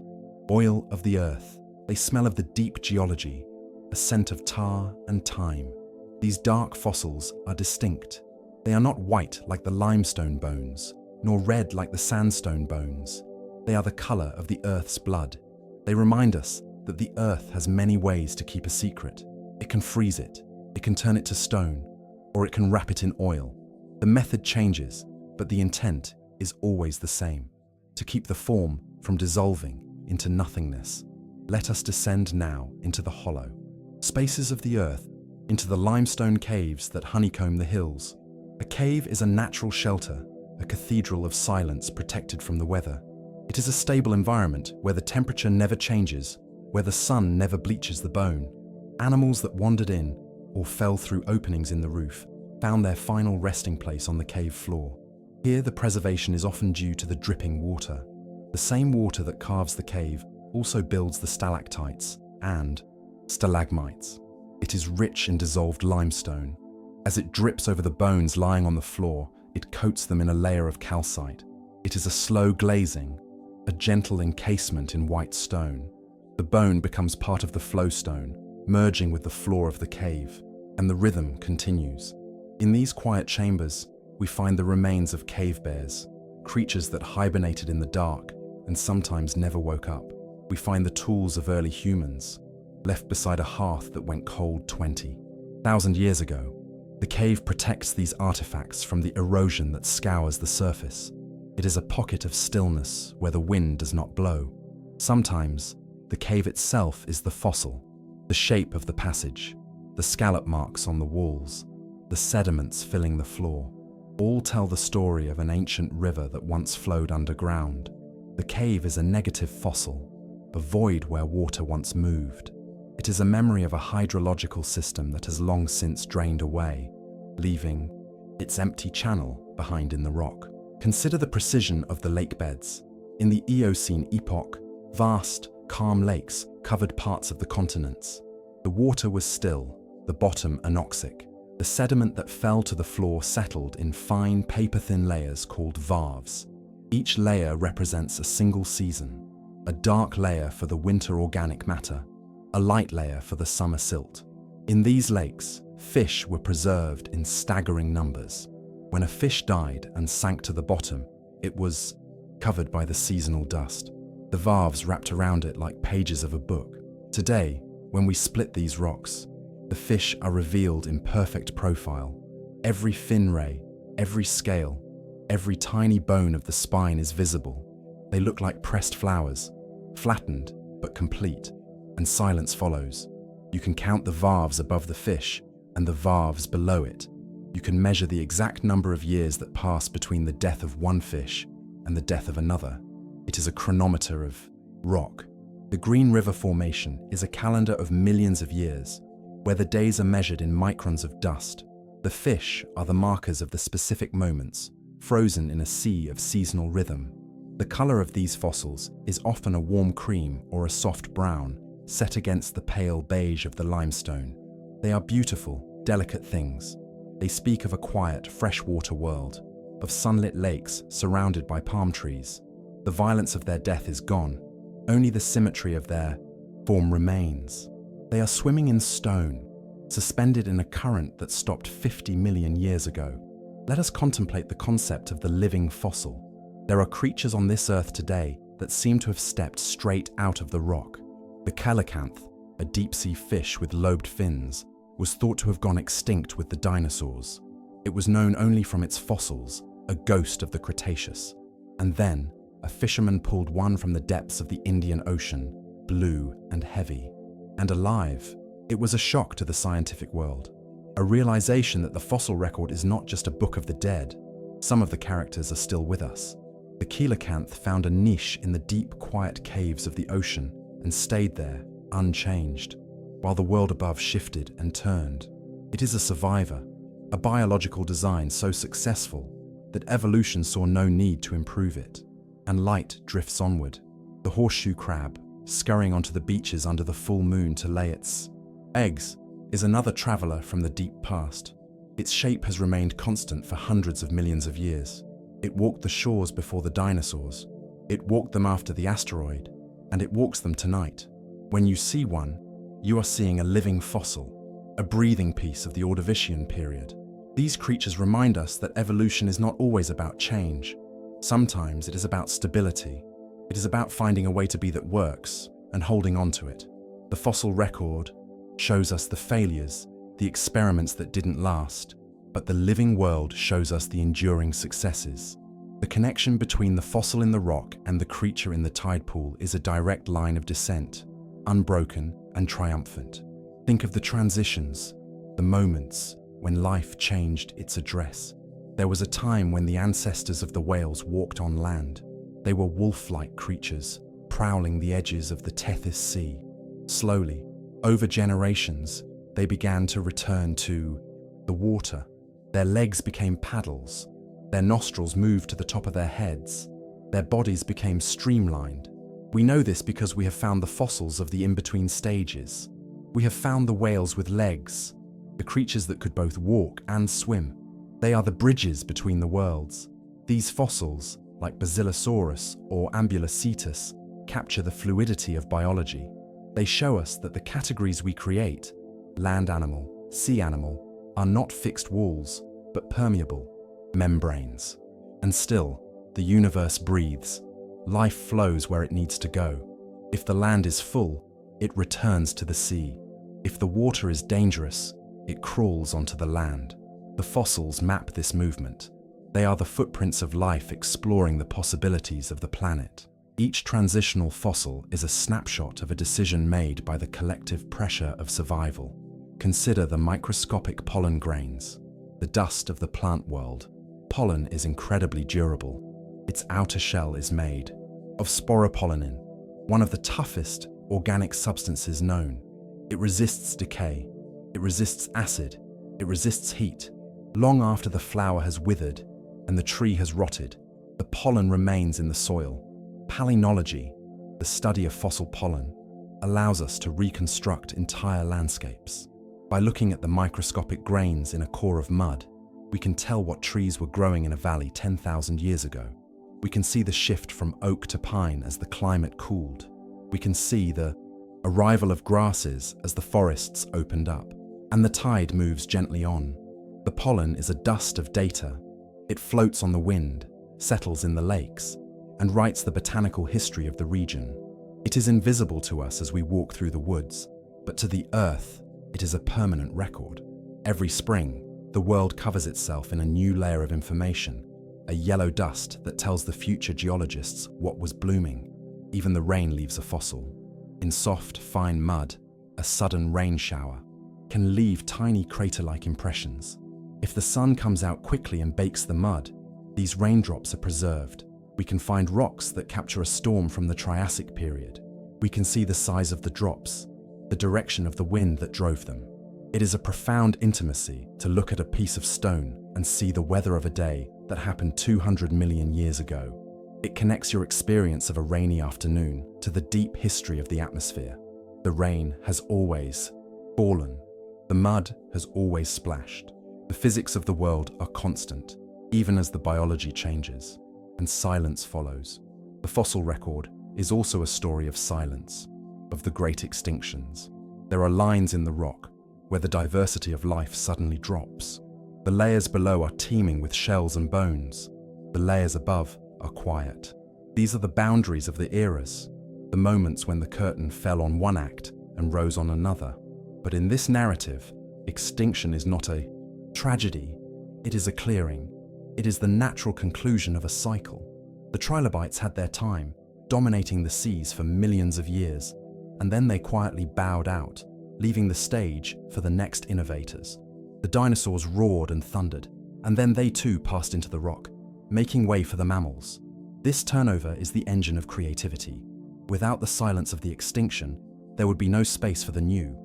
oil of the earth. They smell of the deep geology, a scent of tar and thyme. These dark fossils are distinct. They are not white like the limestone bones, nor red like the sandstone bones. They are the color of the earth's blood. They remind us that the earth has many ways to keep a secret. It can freeze it, it can turn it to stone, or it can wrap it in oil. The method changes, but the intent is always the same: to keep the form from dissolving into nothingness. Let us descend now into the hollow spaces of the earth, into the limestone caves that honeycomb the hills. A cave is a natural shelter, a cathedral of silence protected from the weather. It is a stable environment where the temperature never changes, where the sun never bleaches the bone. Animals that wandered in or fell through openings in the roof found their final resting place on the cave floor. Here, the preservation is often due to the dripping water. The same water that carves the cave also builds the stalactites and stalagmites. It is rich in dissolved limestone. As it drips over the bones lying on the floor, it coats them in a layer of calcite. It is a slow glazing, a gentle encasement in white stone. The bone becomes part of the flowstone, merging with the floor of the cave, and the rhythm continues. In these quiet chambers, we find the remains of cave bears, creatures that hibernated in the dark and sometimes never woke up. We find the tools of early humans, left beside a hearth that went cold 20,000 years ago. The cave protects these artifacts from the erosion that scours the surface. It is a pocket of stillness where the wind does not blow. Sometimes, the cave itself is the fossil, the shape of the passage, the scallop marks on the walls, the sediments filling the floor. All tell the story of an ancient river that once flowed underground. The cave is a negative fossil, a void where water once moved. It is a memory of a hydrological system that has long since drained away, leaving its empty channel behind in the rock. Consider the precision of the lake beds. In the Eocene epoch, vast, calm lakes covered parts of the continents. The water was still, the bottom anoxic. The sediment that fell to the floor settled in fine, paper-thin layers called varves. Each layer represents a single season: a dark layer for the winter organic matter, a light layer for the summer silt. In these lakes, fish were preserved in staggering numbers. When a fish died and sank to the bottom, it was covered by the seasonal dust. The varves wrapped around it like pages of a book. Today, when we split these rocks, the fish are revealed in perfect profile. Every fin ray, every scale, every tiny bone of the spine is visible. They look like pressed flowers, flattened but complete, and silence follows. You can count the varves above the fish and the varves below it. You can measure the exact number of years that pass between the death of one fish and the death of another. It is a chronometer of rock. The Green River Formation is a calendar of millions of years, where the days are measured in microns of dust. The fish are the markers of the specific moments, frozen in a sea of seasonal rhythm. The color of these fossils is often a warm cream or a soft brown, set against the pale beige of the limestone. They are beautiful, delicate things. They speak of a quiet, freshwater world, of sunlit lakes surrounded by palm trees. The violence of their death is gone. Only the symmetry of their form remains. They are swimming in stone, suspended in a current that stopped 50 million years ago. Let us contemplate the concept of the living fossil. There are creatures on this earth today that seem to have stepped straight out of the rock. The coelacanth, a deep-sea fish with lobed fins, was thought to have gone extinct with the dinosaurs. It was known only from its fossils, a ghost of the Cretaceous. And then, a fisherman pulled one from the depths of the Indian Ocean, blue and heavy. And alive. It was a shock to the scientific world, a realization that the fossil record is not just a book of the dead. Some of the characters are still with us. The coelacanth found a niche in the deep, quiet caves of the ocean and stayed there, unchanged, while the world above shifted and turned. It is a survivor, a biological design so successful that evolution saw no need to improve it. And light drifts onward. The horseshoe crab, scurrying onto the beaches under the full moon to lay its eggs, is another traveler from the deep past. Its shape has remained constant for hundreds of millions of years. It walked the shores before the dinosaurs. It walked them after the asteroid, and it walks them tonight. When you see one, you are seeing a living fossil, a breathing piece of the Ordovician period. These creatures remind us that evolution is not always about change. Sometimes it is about stability. It is about finding a way to be that works and holding on to it. The fossil record shows us the failures, the experiments that didn't last, but the living world shows us the enduring successes. The connection between the fossil in the rock and the creature in the tide pool is a direct line of descent, unbroken and triumphant. Think of the transitions, the moments when life changed its address. There was a time when the ancestors of the whales walked on land. They were wolf-like creatures, prowling the edges of the Tethys Sea. Slowly, over generations, they began to return to the water. Their legs became paddles. Their nostrils moved to the top of their heads. Their bodies became streamlined. We know this because we have found the fossils of the in-between stages. We have found the whales with legs, the creatures that could both walk and swim. They are the bridges between the worlds. These fossils, like Basilosaurus or Ambulocetus, capture the fluidity of biology. They show us that the categories we create, land animal, sea animal, are not fixed walls, but permeable membranes. And still, the universe breathes. Life flows where it needs to go. If the land is full, it returns to the sea. If the water is dangerous, it crawls onto the land. The fossils map this movement. They are the footprints of life exploring the possibilities of the planet. Each transitional fossil is a snapshot of a decision made by the collective pressure of survival. Consider the microscopic pollen grains, the dust of the plant world. Pollen is incredibly durable. Its outer shell is made of sporopollenin, one of the toughest organic substances known. It resists decay, it resists acid, it resists heat. Long after the flower has withered and the tree has rotted, the pollen remains in the soil. Paleontology, the study of fossil pollen, allows us to reconstruct entire landscapes. By looking at the microscopic grains in a core of mud, we can tell what trees were growing in a valley 10,000 years ago. We can see the shift from oak to pine as the climate cooled. We can see the arrival of grasses as the forests opened up, and the tide moves gently on. The pollen is a dust of data. It floats on the wind, settles in the lakes, and writes the botanical history of the region. It is invisible to us as we walk through the woods, but to the earth, it is a permanent record. Every spring, the world covers itself in a new layer of information, a yellow dust that tells the future geologists what was blooming. Even the rain leaves a fossil. In soft, fine mud, a sudden rain shower can leave tiny crater-like impressions. If the sun comes out quickly and bakes the mud, these raindrops are preserved. We can find rocks that capture a storm from the Triassic period. We can see the size of the drops, the direction of the wind that drove them. It is a profound intimacy to look at a piece of stone and see the weather of a day that happened 200 million years ago. It connects your experience of a rainy afternoon to the deep history of the atmosphere. The rain has always fallen. The mud has always splashed. The physics of the world are constant, even as the biology changes, and silence follows. The fossil record is also a story of silence, of the great extinctions. There are lines in the rock where the diversity of life suddenly drops. The layers below are teeming with shells and bones. The layers above are quiet. These are the boundaries of the eras, the moments when the curtain fell on one act and rose on another. But in this narrative, extinction is not a tragedy, it is a clearing. It is the natural conclusion of a cycle. The trilobites had their time, dominating the seas for millions of years, and then they quietly bowed out, leaving the stage for the next innovators. The dinosaurs roared and thundered, and then they too passed into the rock, making way for the mammals. This turnover is the engine of creativity. Without the silence of the extinction, there would be no space for the new.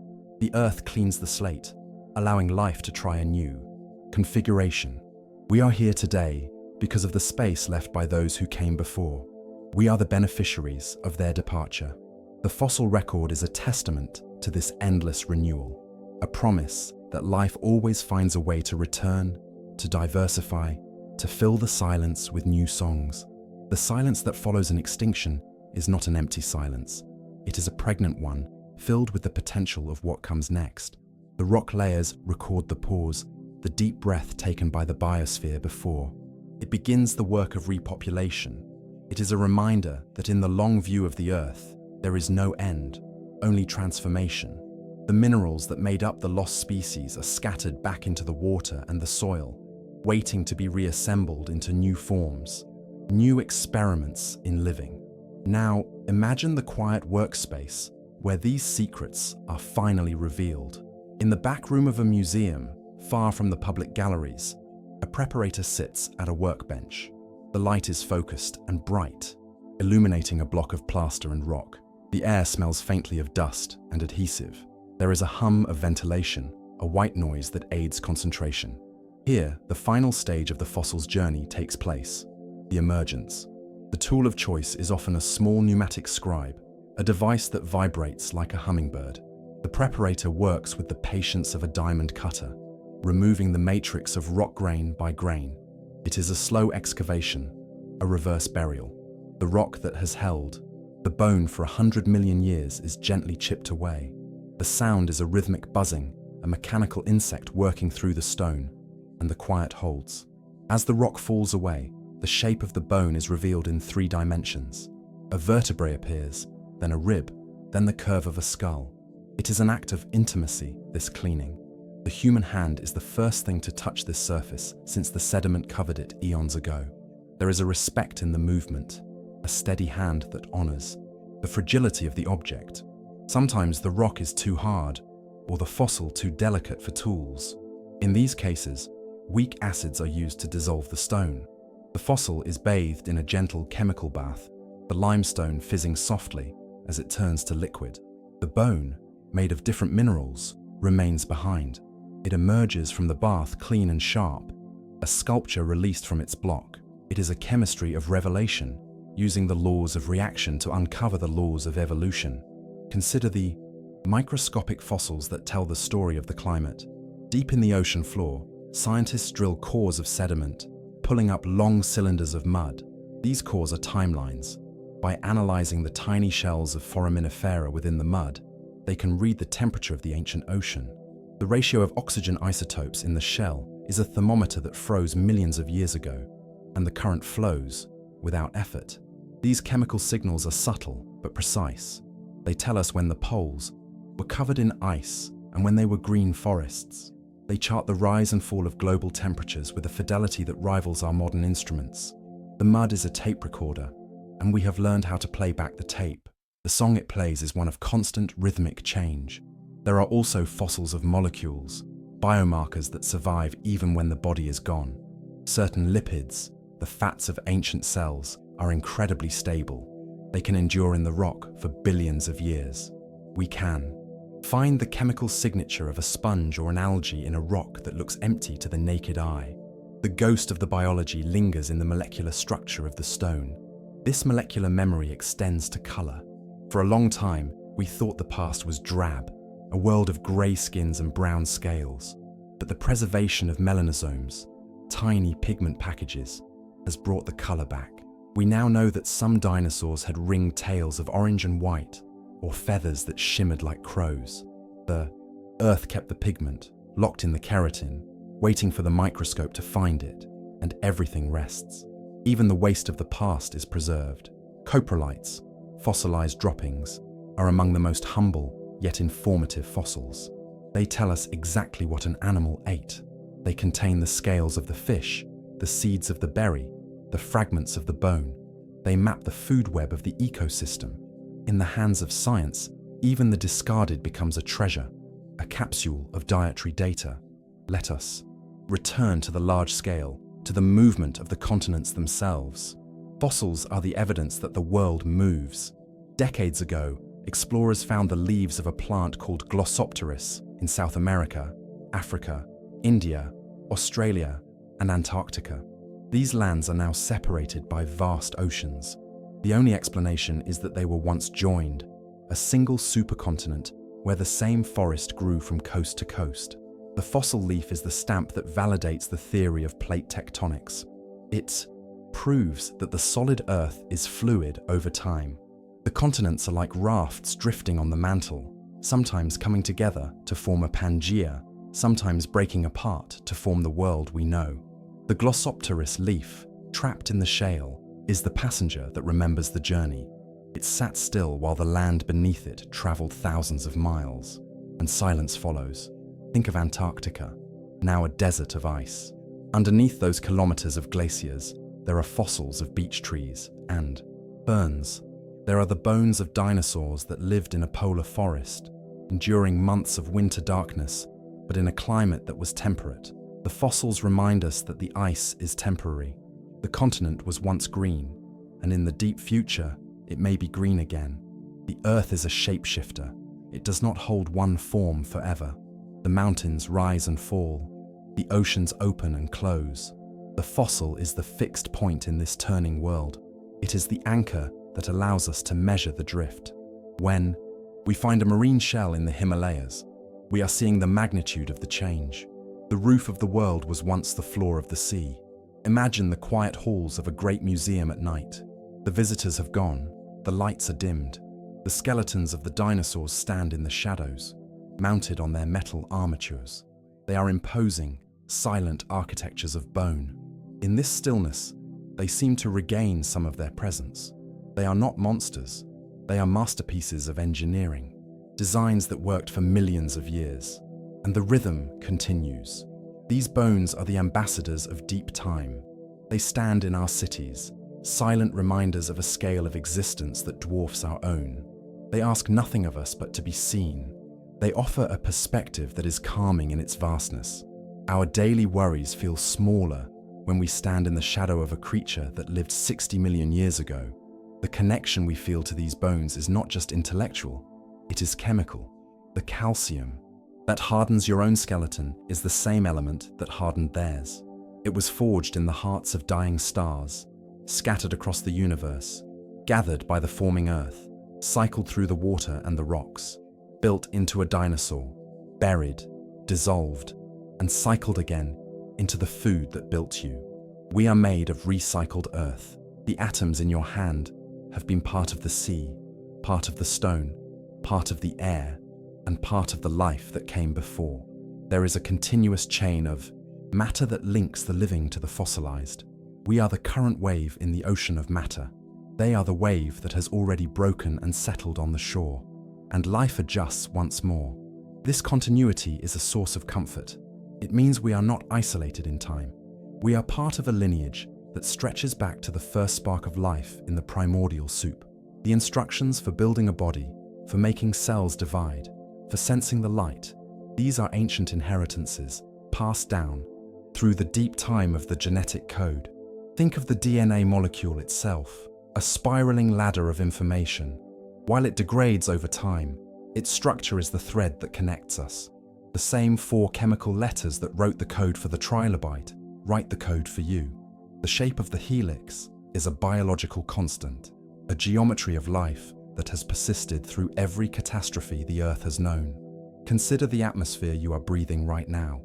The earth cleans the slate, allowing life to try anew. Configuration. We are here today because of the space left by those who came before. We are the beneficiaries of their departure. The fossil record is a testament to this endless renewal, a promise that life always finds a way to return, to diversify, to fill the silence with new songs. The silence that follows an extinction is not an empty silence. It is a pregnant one, filled with the potential of what comes next. The rock layers record the pause, the deep breath taken by the biosphere before. It begins the work of repopulation. It is a reminder that in the long view of the Earth, there is no end, only transformation. The minerals that made up the lost species are scattered back into the water and the soil, waiting to be reassembled into new forms. new experiments in living. Now, imagine the quiet workspace where these secrets are finally revealed. In the back room of a museum, far from the public galleries, a preparator sits at a workbench. The light is focused and bright, illuminating a block of plaster and rock. The air smells faintly of dust and adhesive. There is a hum of ventilation, a white noise that aids concentration. Here, the final stage of the fossil's journey takes place, the emergence. The tool of choice is often a small pneumatic scribe, a device that vibrates like a hummingbird. The preparator works with the patience of a diamond cutter, removing the matrix of rock grain by grain. It is a slow excavation, a reverse burial. The rock that has held the bone for 100 million years is gently chipped away. The sound is a rhythmic buzzing, a mechanical insect working through the stone, and the quiet holds. As the rock falls away, the shape of the bone is revealed in 3 dimensions. A vertebrae appears, then a rib, then the curve of a skull. It is an act of intimacy, this cleaning. The human hand is the first thing to touch this surface since the sediment covered it eons ago. There is a respect in the movement, a steady hand that honors the fragility of the object. Sometimes the rock is too hard, or the fossil too delicate for tools. In these cases, weak acids are used to dissolve the stone. The fossil is bathed in a gentle chemical bath, the limestone fizzing softly as it turns to liquid. The bone, made of different minerals, remains behind. It emerges from the bath clean and sharp, a sculpture released from its block. It is a chemistry of revelation, using the laws of reaction to uncover the laws of evolution. Consider the microscopic fossils that tell the story of the climate. Deep in the ocean floor, scientists drill cores of sediment, pulling up long cylinders of mud. These cores are timelines. By analyzing the tiny shells of foraminifera within the mud, they can read the temperature of the ancient ocean. The ratio of oxygen isotopes in the shell is a thermometer that froze millions of years ago, and the current flows without effort. These chemical signals are subtle but precise. They tell us when the poles were covered in ice and when they were green forests. They chart the rise and fall of global temperatures with a fidelity that rivals our modern instruments. The mud is a tape recorder, and we have learned how to play back the tape. The song it plays is one of constant rhythmic change. There are also fossils of molecules, biomarkers that survive even when the body is gone. Certain lipids, the fats of ancient cells, are incredibly stable. They can endure in the rock for billions of years. We can find the chemical signature of a sponge or an algae in a rock that looks empty to the naked eye. The ghost of the biology lingers in the molecular structure of the stone. This molecular memory extends to color. For a long time, we thought the past was drab, a world of gray skins and brown scales. But the preservation of melanosomes, tiny pigment packages, has brought the color back. We now know that some dinosaurs had ringed tails of orange and white, or feathers that shimmered like crows. The earth kept the pigment, locked in the keratin, waiting for the microscope to find it, and everything rests. Even the waste of the past is preserved. Coprolites, fossilized droppings, are among the most humble yet informative fossils. They tell us exactly what an animal ate. They contain the scales of the fish, the seeds of the berry, the fragments of the bone. They map the food web of the ecosystem. In the hands of science, even the discarded becomes a treasure, a capsule of dietary data. Let us return to the large scale, to the movement of the continents themselves. Fossils are the evidence that the world moves. Decades ago, explorers found the leaves of a plant called Glossopteris in South America, Africa, India, Australia, and Antarctica. These lands are now separated by vast oceans. The only explanation is that they were once joined, a single supercontinent where the same forest grew from coast to coast. The fossil leaf is the stamp that validates the theory of plate tectonics. It proves that the solid Earth is fluid over time. The continents are like rafts drifting on the mantle, sometimes coming together to form a Pangea, sometimes breaking apart to form the world we know. The Glossopteris leaf, trapped in the shale, is the passenger that remembers the journey. It sat still while the land beneath it traveled thousands of miles, and silence follows. Think of Antarctica, now a desert of ice. Underneath those kilometers of glaciers, there are fossils of beech trees and ferns. There are the bones of dinosaurs that lived in a polar forest, enduring months of winter darkness, but in a climate that was temperate. The fossils remind us that the ice is temporary. The continent was once green, and in the deep future, it may be green again. The Earth is a shapeshifter. It does not hold one form forever. The mountains rise and fall. The oceans open and close. The fossil is the fixed point in this turning world. It is the anchor that allows us to measure the drift. When we find a marine shell in the Himalayas, we are seeing the magnitude of the change. The roof of the world was once the floor of the sea. Imagine the quiet halls of a great museum at night. The visitors have gone, the lights are dimmed. The skeletons of the dinosaurs stand in the shadows, mounted on their metal armatures. They are imposing, silent architectures of bone. In this stillness, they seem to regain some of their presence. They are not monsters. They are masterpieces of engineering, designs that worked for millions of years. And the rhythm continues. These bones are the ambassadors of deep time. They stand in our cities, silent reminders of a scale of existence that dwarfs our own. They ask nothing of us but to be seen. They offer a perspective that is calming in its vastness. Our daily worries feel smaller when we stand in the shadow of a creature that lived 60 million years ago. The connection we feel to these bones is not just intellectual, it is chemical. The calcium that hardens your own skeleton is the same element that hardened theirs. It was forged in the hearts of dying stars, scattered across the universe, gathered by the forming earth, cycled through the water and the rocks, built into a dinosaur, buried, dissolved, and cycled again into the food that built you. We are made of recycled earth. The atoms in your hand have been part of the sea, part of the stone, part of the air, and part of the life that came before. There is a continuous chain of matter that links the living to the fossilized. We are the current wave in the ocean of matter. They are the wave that has already broken and settled on the shore, and life adjusts once more. This continuity is a source of comfort. It means we are not isolated in time. We are part of a lineage that stretches back to the first spark of life in the primordial soup. The instructions for building a body, for making cells divide, for sensing the light, these are ancient inheritances passed down through the deep time of the genetic code. Think of the DNA molecule itself, a spiraling ladder of information. While it degrades over time, its structure is the thread that connects us. The same 4 chemical letters that wrote the code for the trilobite write the code for you. The shape of the helix is a biological constant, a geometry of life that has persisted through every catastrophe the Earth has known. Consider the atmosphere you are breathing right now.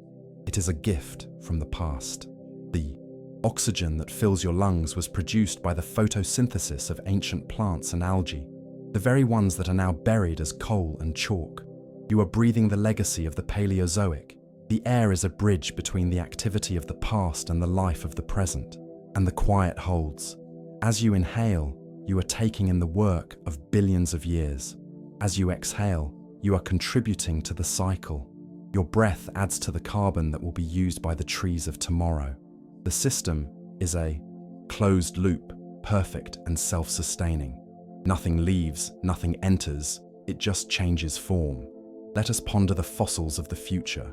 It is a gift from the past. The oxygen that fills your lungs was produced by the photosynthesis of ancient plants and algae, the very ones that are now buried as coal and chalk. You are breathing the legacy of the Paleozoic. The air is a bridge between the activity of the past and the life of the present, and the quiet holds. As you inhale, you are taking in the work of billions of years. As you exhale, you are contributing to the cycle. Your breath adds to the carbon that will be used by the trees of tomorrow. The system is a closed loop, perfect and self-sustaining. Nothing leaves, nothing enters, it just changes form. Let us ponder the fossils of the future.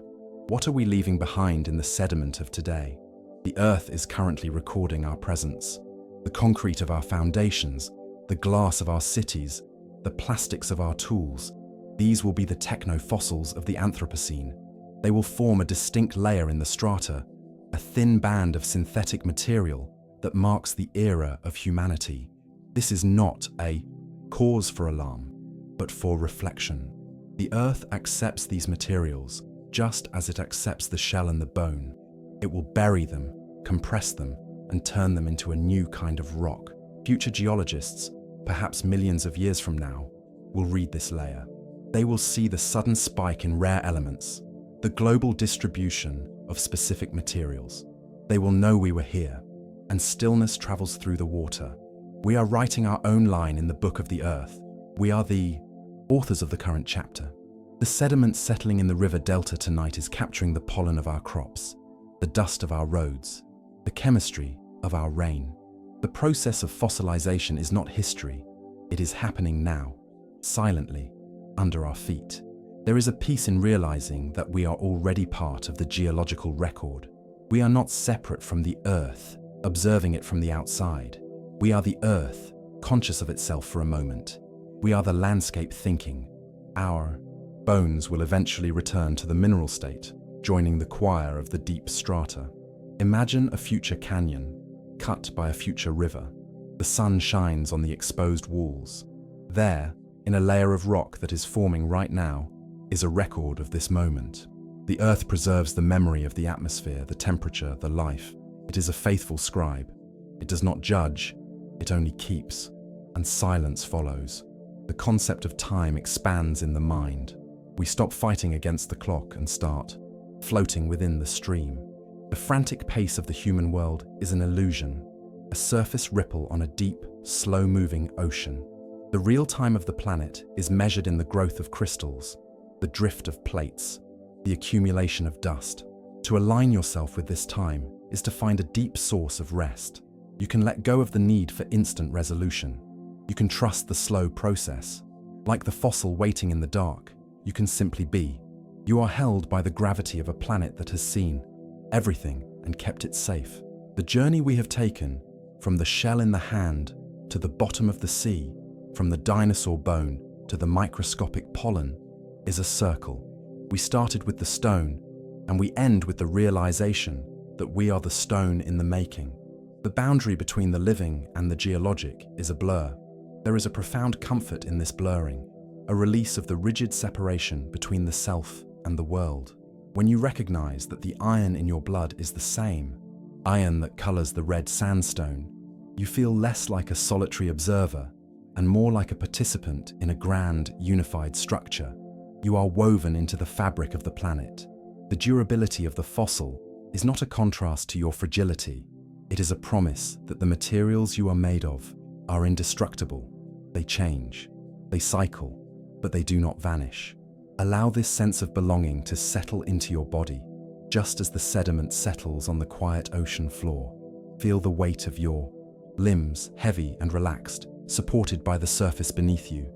What are we leaving behind in the sediment of today? The Earth is currently recording our presence. The concrete of our foundations, the glass of our cities, the plastics of our tools, these will be the technofossils of the Anthropocene. They will form a distinct layer in the strata, a thin band of synthetic material that marks the era of humanity. This is not a cause for alarm, but for reflection. The Earth accepts these materials just as it accepts the shell and the bone. It will bury them, compress them, and turn them into a new kind of rock. Future geologists, perhaps millions of years from now, will read this layer. They will see the sudden spike in rare elements, the global distribution of specific materials. They will know we were here, and stillness travels through the water. We are writing our own line in the book of the Earth. We are the authors of the current chapter. The sediment settling in the river delta tonight is capturing the pollen of our crops, the dust of our roads, the chemistry of our rain. The process of fossilization is not history. It is happening now, silently, under our feet. There is a peace in realizing that we are already part of the geological record. We are not separate from the Earth, observing it from the outside. We are the Earth, conscious of itself for a moment. We are the landscape thinking. Our bones will eventually return to the mineral state, joining the choir of the deep strata. Imagine a future canyon, cut by a future river. The sun shines on the exposed walls. There, in a layer of rock that is forming right now, is a record of this moment. The Earth preserves the memory of the atmosphere, the temperature, the life. It is a faithful scribe. It does not judge, it only keeps, and silence follows. The concept of time expands in the mind. We stop fighting against the clock and start floating within the stream. The frantic pace of the human world is an illusion, a surface ripple on a deep, slow-moving ocean. The real time of the planet is measured in the growth of crystals, the drift of plates, the accumulation of dust. To align yourself with this time is to find a deep source of rest. You can let go of the need for instant resolution. You can trust the slow process. Like the fossil waiting in the dark, you can simply be. You are held by the gravity of a planet that has seen everything and kept it safe. The journey we have taken, from the shell in the hand to the bottom of the sea, from the dinosaur bone to the microscopic pollen, is a circle. We started with the stone, and we end with the realization that we are the stone in the making. The boundary between the living and the geologic is a blur. There is a profound comfort in this blurring, a release of the rigid separation between the self and the world. When you recognize that the iron in your blood is the same, iron that colors the red sandstone, you feel less like a solitary observer and more like a participant in a grand, unified structure. You are woven into the fabric of the planet. The durability of the fossil is not a contrast to your fragility. It is a promise that the materials you are made of are indestructible. They change, they cycle, but they do not vanish. Allow this sense of belonging to settle into your body, just as the sediment settles on the quiet ocean floor. Feel the weight of your limbs, heavy and relaxed, supported by the surface beneath you.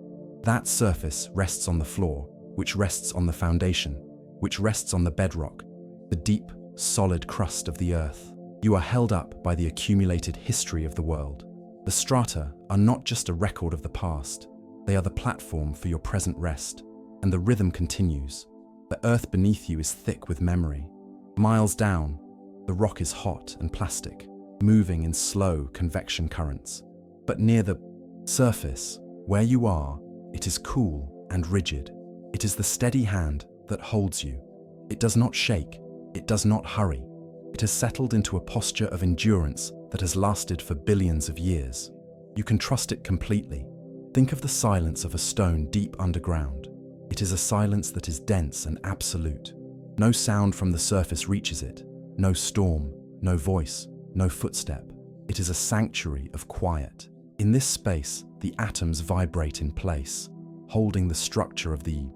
That surface rests on the floor, which rests on the foundation, which rests on the bedrock, the deep, solid crust of the earth. You are held up by the accumulated history of the world. The strata are not just a record of the past, they are the platform for your present rest, and the rhythm continues. The earth beneath you is thick with memory. Miles down, the rock is hot and plastic, moving in slow convection currents. But near the surface, where you are, it is cool and rigid. It is the steady hand that holds you. It does not shake, it does not hurry. It has settled into a posture of endurance that has lasted for billions of years. You can trust it completely. Think of the silence of a stone deep underground. It is a silence that is dense and absolute. No sound from the surface reaches it. No storm, no voice, no footstep. It is a sanctuary of quiet. In this space, the atoms vibrate in place, holding the structure of the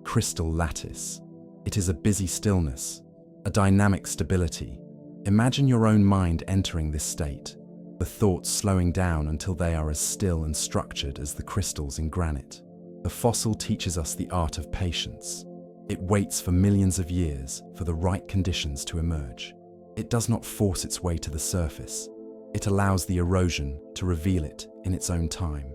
crystal lattice. It is a busy stillness, a dynamic stability. Imagine your own mind entering this state, the thoughts slowing down until they are as still and structured as the crystals in granite. The fossil teaches us the art of patience. It waits for millions of years for the right conditions to emerge. It does not force its way to the surface. It allows the erosion to reveal it in its own time.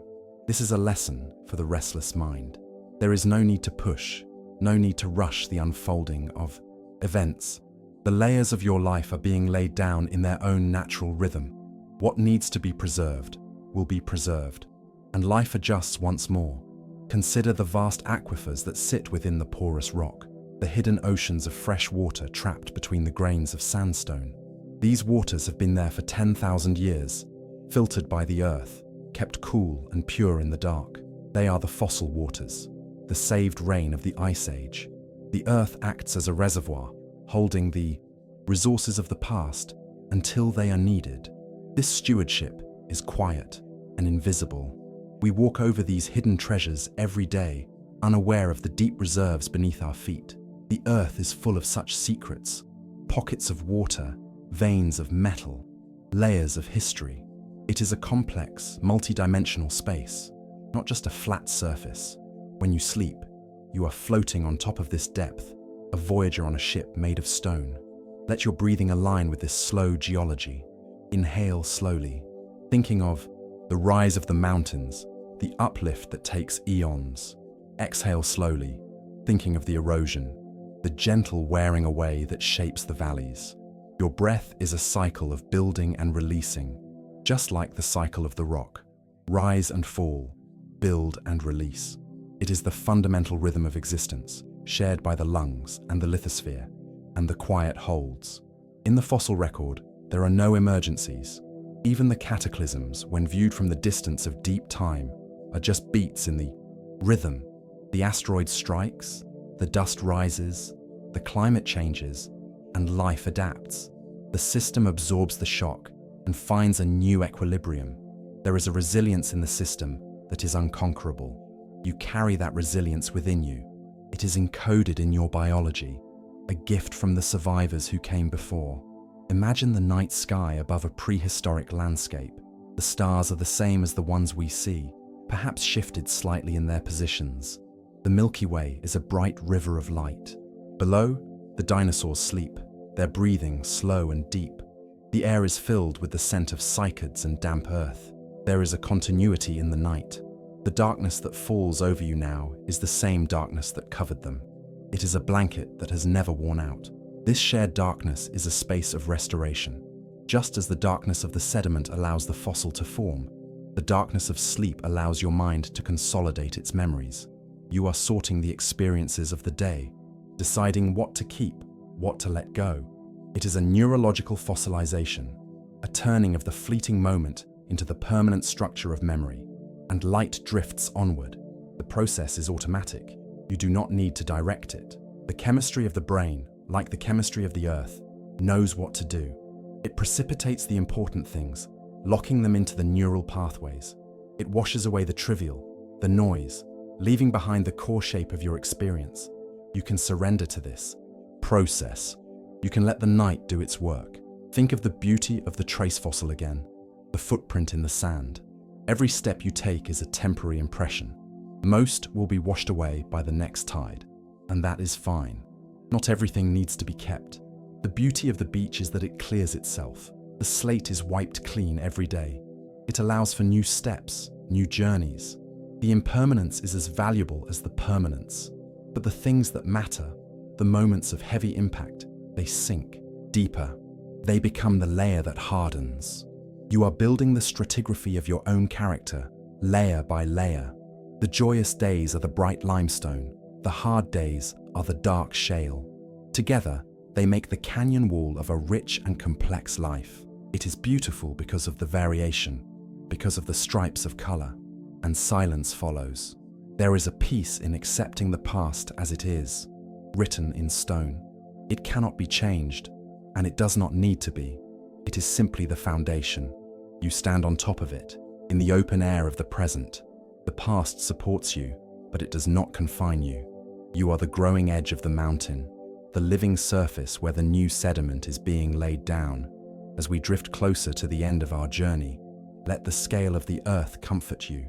This is a lesson for the restless mind. There is no need to push, no need to rush the unfolding of events. The layers of your life are being laid down in their own natural rhythm. What needs to be preserved will be preserved, and life adjusts once more. Consider the vast aquifers that sit within the porous rock, the hidden oceans of fresh water trapped between the grains of sandstone. These waters have been there for 10,000 years, filtered by the earth, kept cool and pure in the dark. They are the fossil waters, the saved rain of the Ice Age. The earth acts as a reservoir, holding the resources of the past until they are needed. This stewardship is quiet and invisible. We walk over these hidden treasures every day, unaware of the deep reserves beneath our feet. The earth is full of such secrets, pockets of water, veins of metal, layers of history. It is a complex, multi-dimensional space, not just a flat surface. When you sleep, you are floating on top of this depth, a voyager on a ship made of stone. Let your breathing align with this slow geology. Inhale slowly, thinking of the rise of the mountains, the uplift that takes eons. Exhale slowly, thinking of the erosion, the gentle wearing away that shapes the valleys. Your breath is a cycle of building and releasing, just like the cycle of the rock. Rise and fall, build and release. It is the fundamental rhythm of existence, shared by the lungs and the lithosphere, and the quiet holds. In the fossil record, there are no emergencies. Even the cataclysms, when viewed from the distance of deep time, are just beats in the rhythm. The asteroid strikes, the dust rises, the climate changes, and life adapts. The system absorbs the shock and finds a new equilibrium. There is a resilience in the system that is unconquerable. You carry that resilience within you. It is encoded in your biology, a gift from the survivors who came before. Imagine the night sky above a prehistoric landscape. The stars are the same as the ones we see, perhaps shifted slightly in their positions. The Milky Way is a bright river of light. Below, the dinosaurs sleep, their breathing slow and deep. The air is filled with the scent of cycads and damp earth. There is a continuity in the night. The darkness that falls over you now is the same darkness that covered them. It is a blanket that has never worn out. This shared darkness is a space of restoration. Just as the darkness of the sediment allows the fossil to form, the darkness of sleep allows your mind to consolidate its memories. You are sorting the experiences of the day, deciding what to keep, what to let go. It is a neurological fossilization, a turning of the fleeting moment into the permanent structure of memory, and light drifts onward. The process is automatic. You do not need to direct it. The chemistry of the brain, like the chemistry of the earth, knows what to do. It precipitates the important things, locking them into the neural pathways. It washes away the trivial, the noise, leaving behind the core shape of your experience. You can surrender to this process. You can let the night do its work. Think of the beauty of the trace fossil again, the footprint in the sand. Every step you take is a temporary impression. Most will be washed away by the next tide, and that is fine. Not everything needs to be kept. The beauty of the beach is that it clears itself. The slate is wiped clean every day. It allows for new steps, new journeys. The impermanence is as valuable as the permanence. But the things that matter, the moments of heavy impact, they sink deeper. They become the layer that hardens. You are building the stratigraphy of your own character, layer by layer. The joyous days are the bright limestone. The hard days are the dark shale. Together, they make the canyon wall of a rich and complex life. It is beautiful because of the variation, because of the stripes of color, and silence follows. There is a peace in accepting the past as it is, written in stone. It cannot be changed, and it does not need to be. It is simply the foundation. You stand on top of it, in the open air of the present. The past supports you, but it does not confine you. You are the growing edge of the mountain, the living surface where the new sediment is being laid down. As we drift closer to the end of our journey, let the scale of the earth comfort you.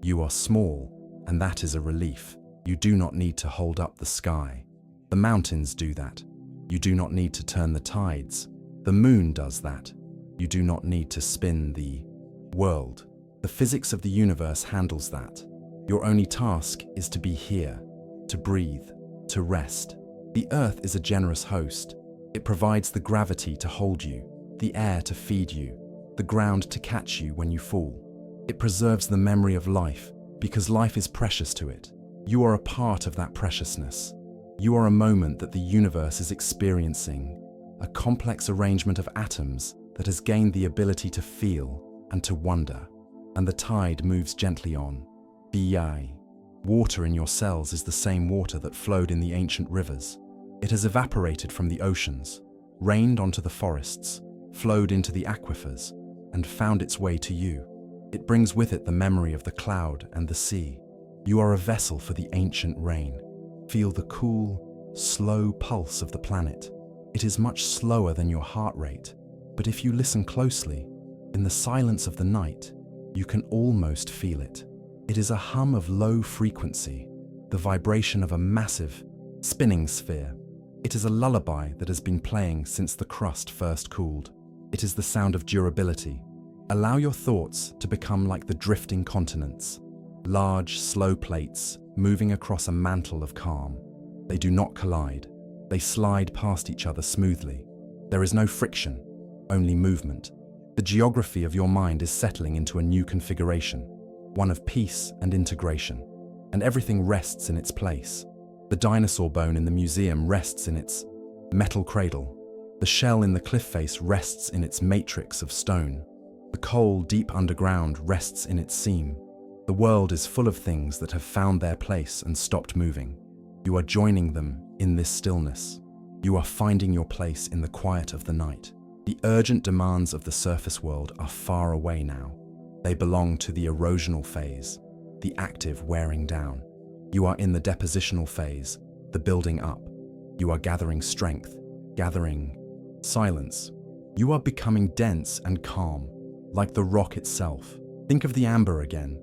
You are small, and that is a relief. You do not need to hold up the sky. The mountains do that. You do not need to turn the tides. The moon does that. You do not need to spin the world. The physics of the universe handles that. Your only task is to be here, to breathe, to rest. The earth is a generous host. It provides the gravity to hold you, the air to feed you, the ground to catch you when you fall. It preserves the memory of life because life is precious to it. You are a part of that preciousness. You are a moment that the universe is experiencing, a complex arrangement of atoms that has gained the ability to feel and to wonder. And the tide moves gently on. Bi. Water in your cells is the same water that flowed in the ancient rivers. It has evaporated from the oceans, rained onto the forests, flowed into the aquifers, and found its way to you. It brings with it the memory of the cloud and the sea. You are a vessel for the ancient rain. Feel the cool, slow pulse of the planet. It is much slower than your heart rate, but if you listen closely, In the silence of the night, you can almost feel it. It is a hum of low frequency, the vibration of a massive, spinning sphere. It is a lullaby that has been playing since the crust first cooled. It is the sound of durability. Allow your thoughts to become like the drifting continents, large, slow plates moving across a mantle of calm. They do not collide. They slide past each other smoothly. There is no friction, only movement. The geography of your mind is settling into a new configuration, one of peace and integration, and everything rests in its place. The dinosaur bone in the museum rests in its metal cradle. The shell in the cliff face rests in its matrix of stone. The coal deep underground rests in its seam. The world is full of things that have found their place and stopped moving. You are joining them in this stillness. You are finding your place in the quiet of the night. The urgent demands of the surface world are far away now. They belong to the erosional phase, the active wearing down. You are in the depositional phase, the building up. You are gathering strength, gathering silence. You are becoming dense and calm, like the rock itself. Think of the amber again,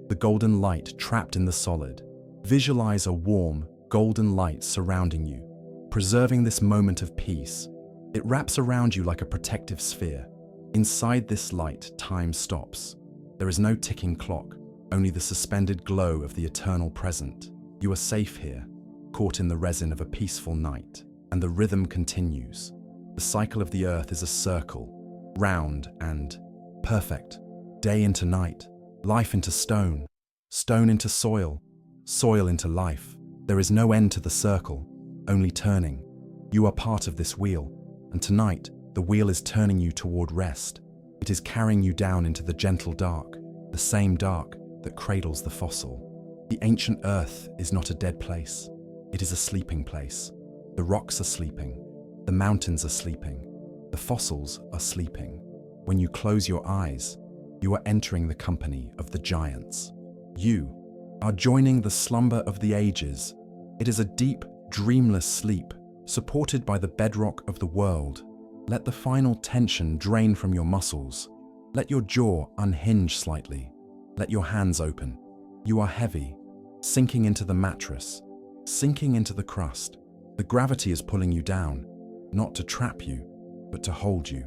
the golden light trapped in the solid. Visualize a warm, golden light surrounding you, preserving this moment of peace. It wraps around you like a protective sphere. Inside this light, time stops. There is no ticking clock, only the suspended glow of the eternal present. You are safe here, caught in the resin of a peaceful night, and the rhythm continues. The cycle of the earth is a circle, round and perfect. Day into night, life into stone, stone into soil, soil into life. There is no end to the circle, only turning. You are part of this wheel, and tonight, the wheel is turning you toward rest. It is carrying you down into the gentle dark, the same dark that cradles the fossil. The ancient earth is not a dead place. It is a sleeping place. The rocks are sleeping. The mountains are sleeping. The fossils are sleeping. When you close your eyes, you are entering the company of the giants. You are joining the slumber of the ages. It is a deep, dreamless sleep, supported by the bedrock of the world. Let the final tension drain from your muscles. Let your jaw unhinge slightly. Let your hands open. You are heavy, sinking into the mattress, sinking into the crust. The gravity is pulling you down, not to trap you, but to hold you.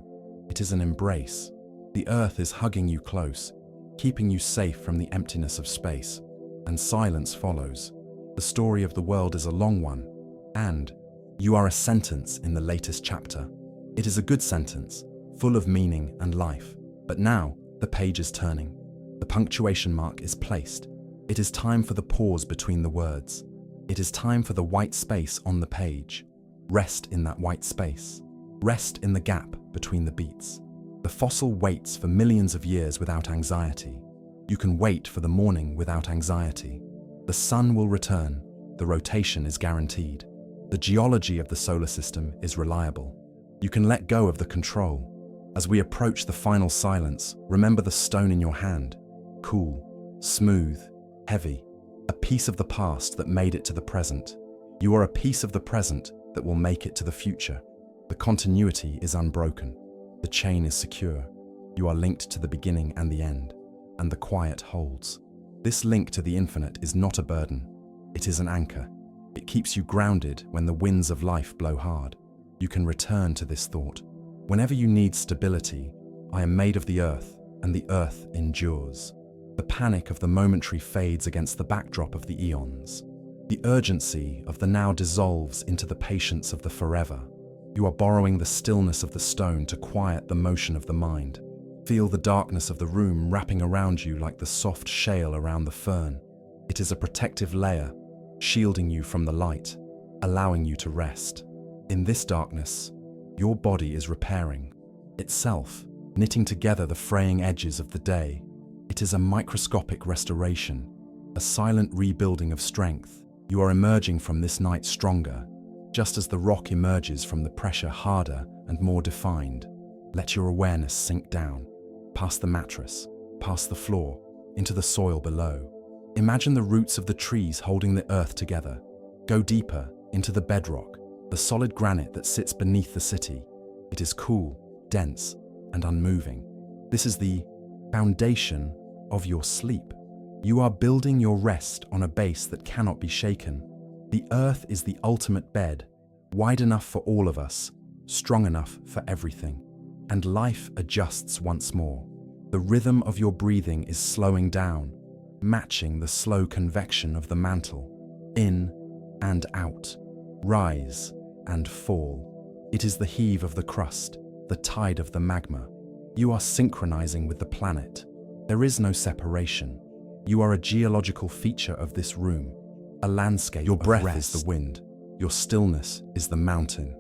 It is an embrace. The earth is hugging you close, keeping you safe from the emptiness of space, and silence follows. The story of the world is a long one, and you are a sentence in the latest chapter. It is a good sentence, full of meaning and life. But now, the page is turning. The punctuation mark is placed. It is time for the pause between the words. It is time for the white space on the page. Rest in that white space. Rest in the gap between the beats. The fossil waits for millions of years without anxiety. You can wait for the morning without anxiety. The sun will return. The rotation is guaranteed. The geology of the solar system is reliable. You can let go of the control. As we approach the final silence, remember the stone in your hand. Cool, smooth, heavy. A piece of the past that made it to the present. You are a piece of the present that will make it to the future. The continuity is unbroken. The chain is secure. You are linked to the beginning and the end, and the quiet holds. This link to the infinite is not a burden. It is an anchor. It keeps you grounded when the winds of life blow hard. You can return to this thought. Whenever you need stability, I am made of the earth, and the earth endures. The panic of the momentary fades against the backdrop of the eons. The urgency of the now dissolves into the patience of the forever. You are borrowing the stillness of the stone to quiet the motion of the mind. Feel the darkness of the room wrapping around you like the soft shale around the fern. It is a protective layer, shielding you from the light, allowing you to rest. In this darkness, your body is repairing itself, knitting together the fraying edges of the day. It is a microscopic restoration, a silent rebuilding of strength. You are emerging from this night stronger, just as the rock emerges from the pressure harder and more defined. Let your awareness sink down, past the mattress, past the floor, into the soil below. Imagine the roots of the trees holding the earth together. Go deeper into the bedrock, the solid granite that sits beneath the city. It is cool, dense, and unmoving. This is the foundation of your sleep. You are building your rest on a base that cannot be shaken. The earth is the ultimate bed, wide enough for all of us, strong enough for everything. And life adjusts once more. The rhythm of your breathing is slowing down, matching the slow convection of the mantle. In and out, rise and fall. It is the heave of the crust, the tide of the magma. You are synchronizing with the planet. There is no separation. You are a geological feature of this room, a landscape. Your breath is the wind. Your stillness is the mountain.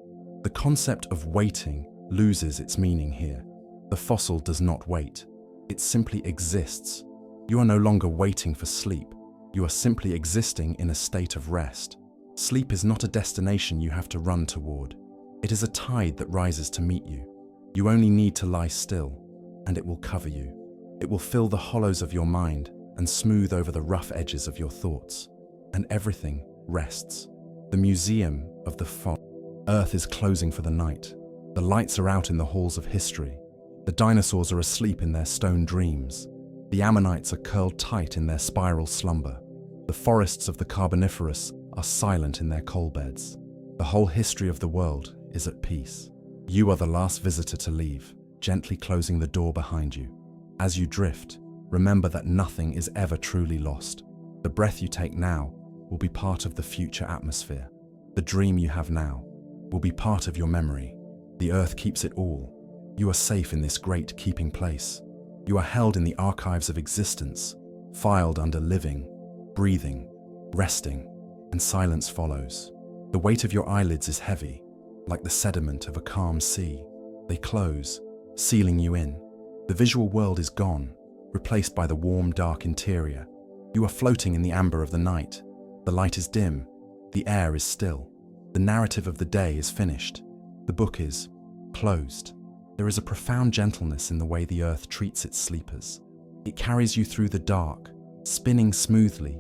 The concept of waiting loses its meaning here. The fossil does not wait. It simply exists. You are no longer waiting for sleep. You are simply existing in a state of rest. Sleep is not a destination you have to run toward. It is a tide that rises to meet you. You only need to lie still, and it will cover you. It will fill the hollows of your mind and smooth over the rough edges of your thoughts. And everything rests. The museum of the fossil. Earth is closing for the night. The lights are out in the halls of history. The dinosaurs are asleep in their stone dreams. The ammonites are curled tight in their spiral slumber. The forests of the Carboniferous are silent in their coal beds. The whole history of the world is at peace. You are the last visitor to leave, gently closing the door behind you. As you drift, remember that nothing is ever truly lost. The breath you take now will be part of the future atmosphere. The dream you have now will be part of your memory. The earth keeps it all. You are safe in this great keeping place. You are held in the archives of existence, filed under living, breathing, resting, and silence follows. The weight of your eyelids is heavy, like the sediment of a calm sea. They close, sealing you in. The visual world is gone, replaced by the warm, dark interior. You are floating in the amber of the night. The light is dim. The air is still. The narrative of the day is finished. The book is closed. There is a profound gentleness in the way the earth treats its sleepers. It carries you through the dark, spinning smoothly,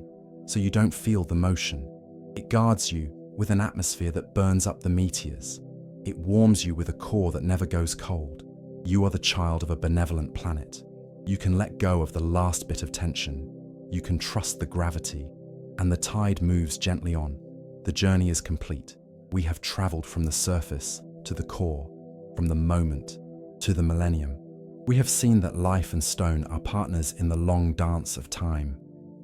so you don't feel the motion. It guards you with an atmosphere that burns up the meteors. It warms you with a core that never goes cold. You are the child of a benevolent planet. You can let go of the last bit of tension. You can trust the gravity, and the tide moves gently on. The journey is complete. We have traveled from the surface to the core, from the moment to the millennium. We have seen that life and stone are partners in the long dance of time.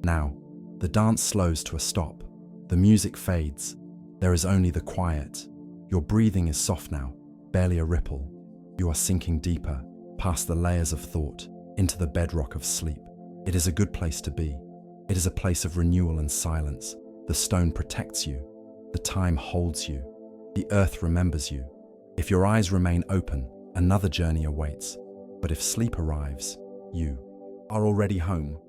Now, the dance slows to a stop. The music fades. There is only the quiet. Your breathing is soft now, barely a ripple. You are sinking deeper, past the layers of thought, into the bedrock of sleep. It is a good place to be. It is a place of renewal and silence. The stone protects you. The time holds you. The earth remembers you. If your eyes remain open, another journey awaits. But if sleep arrives, you are already home.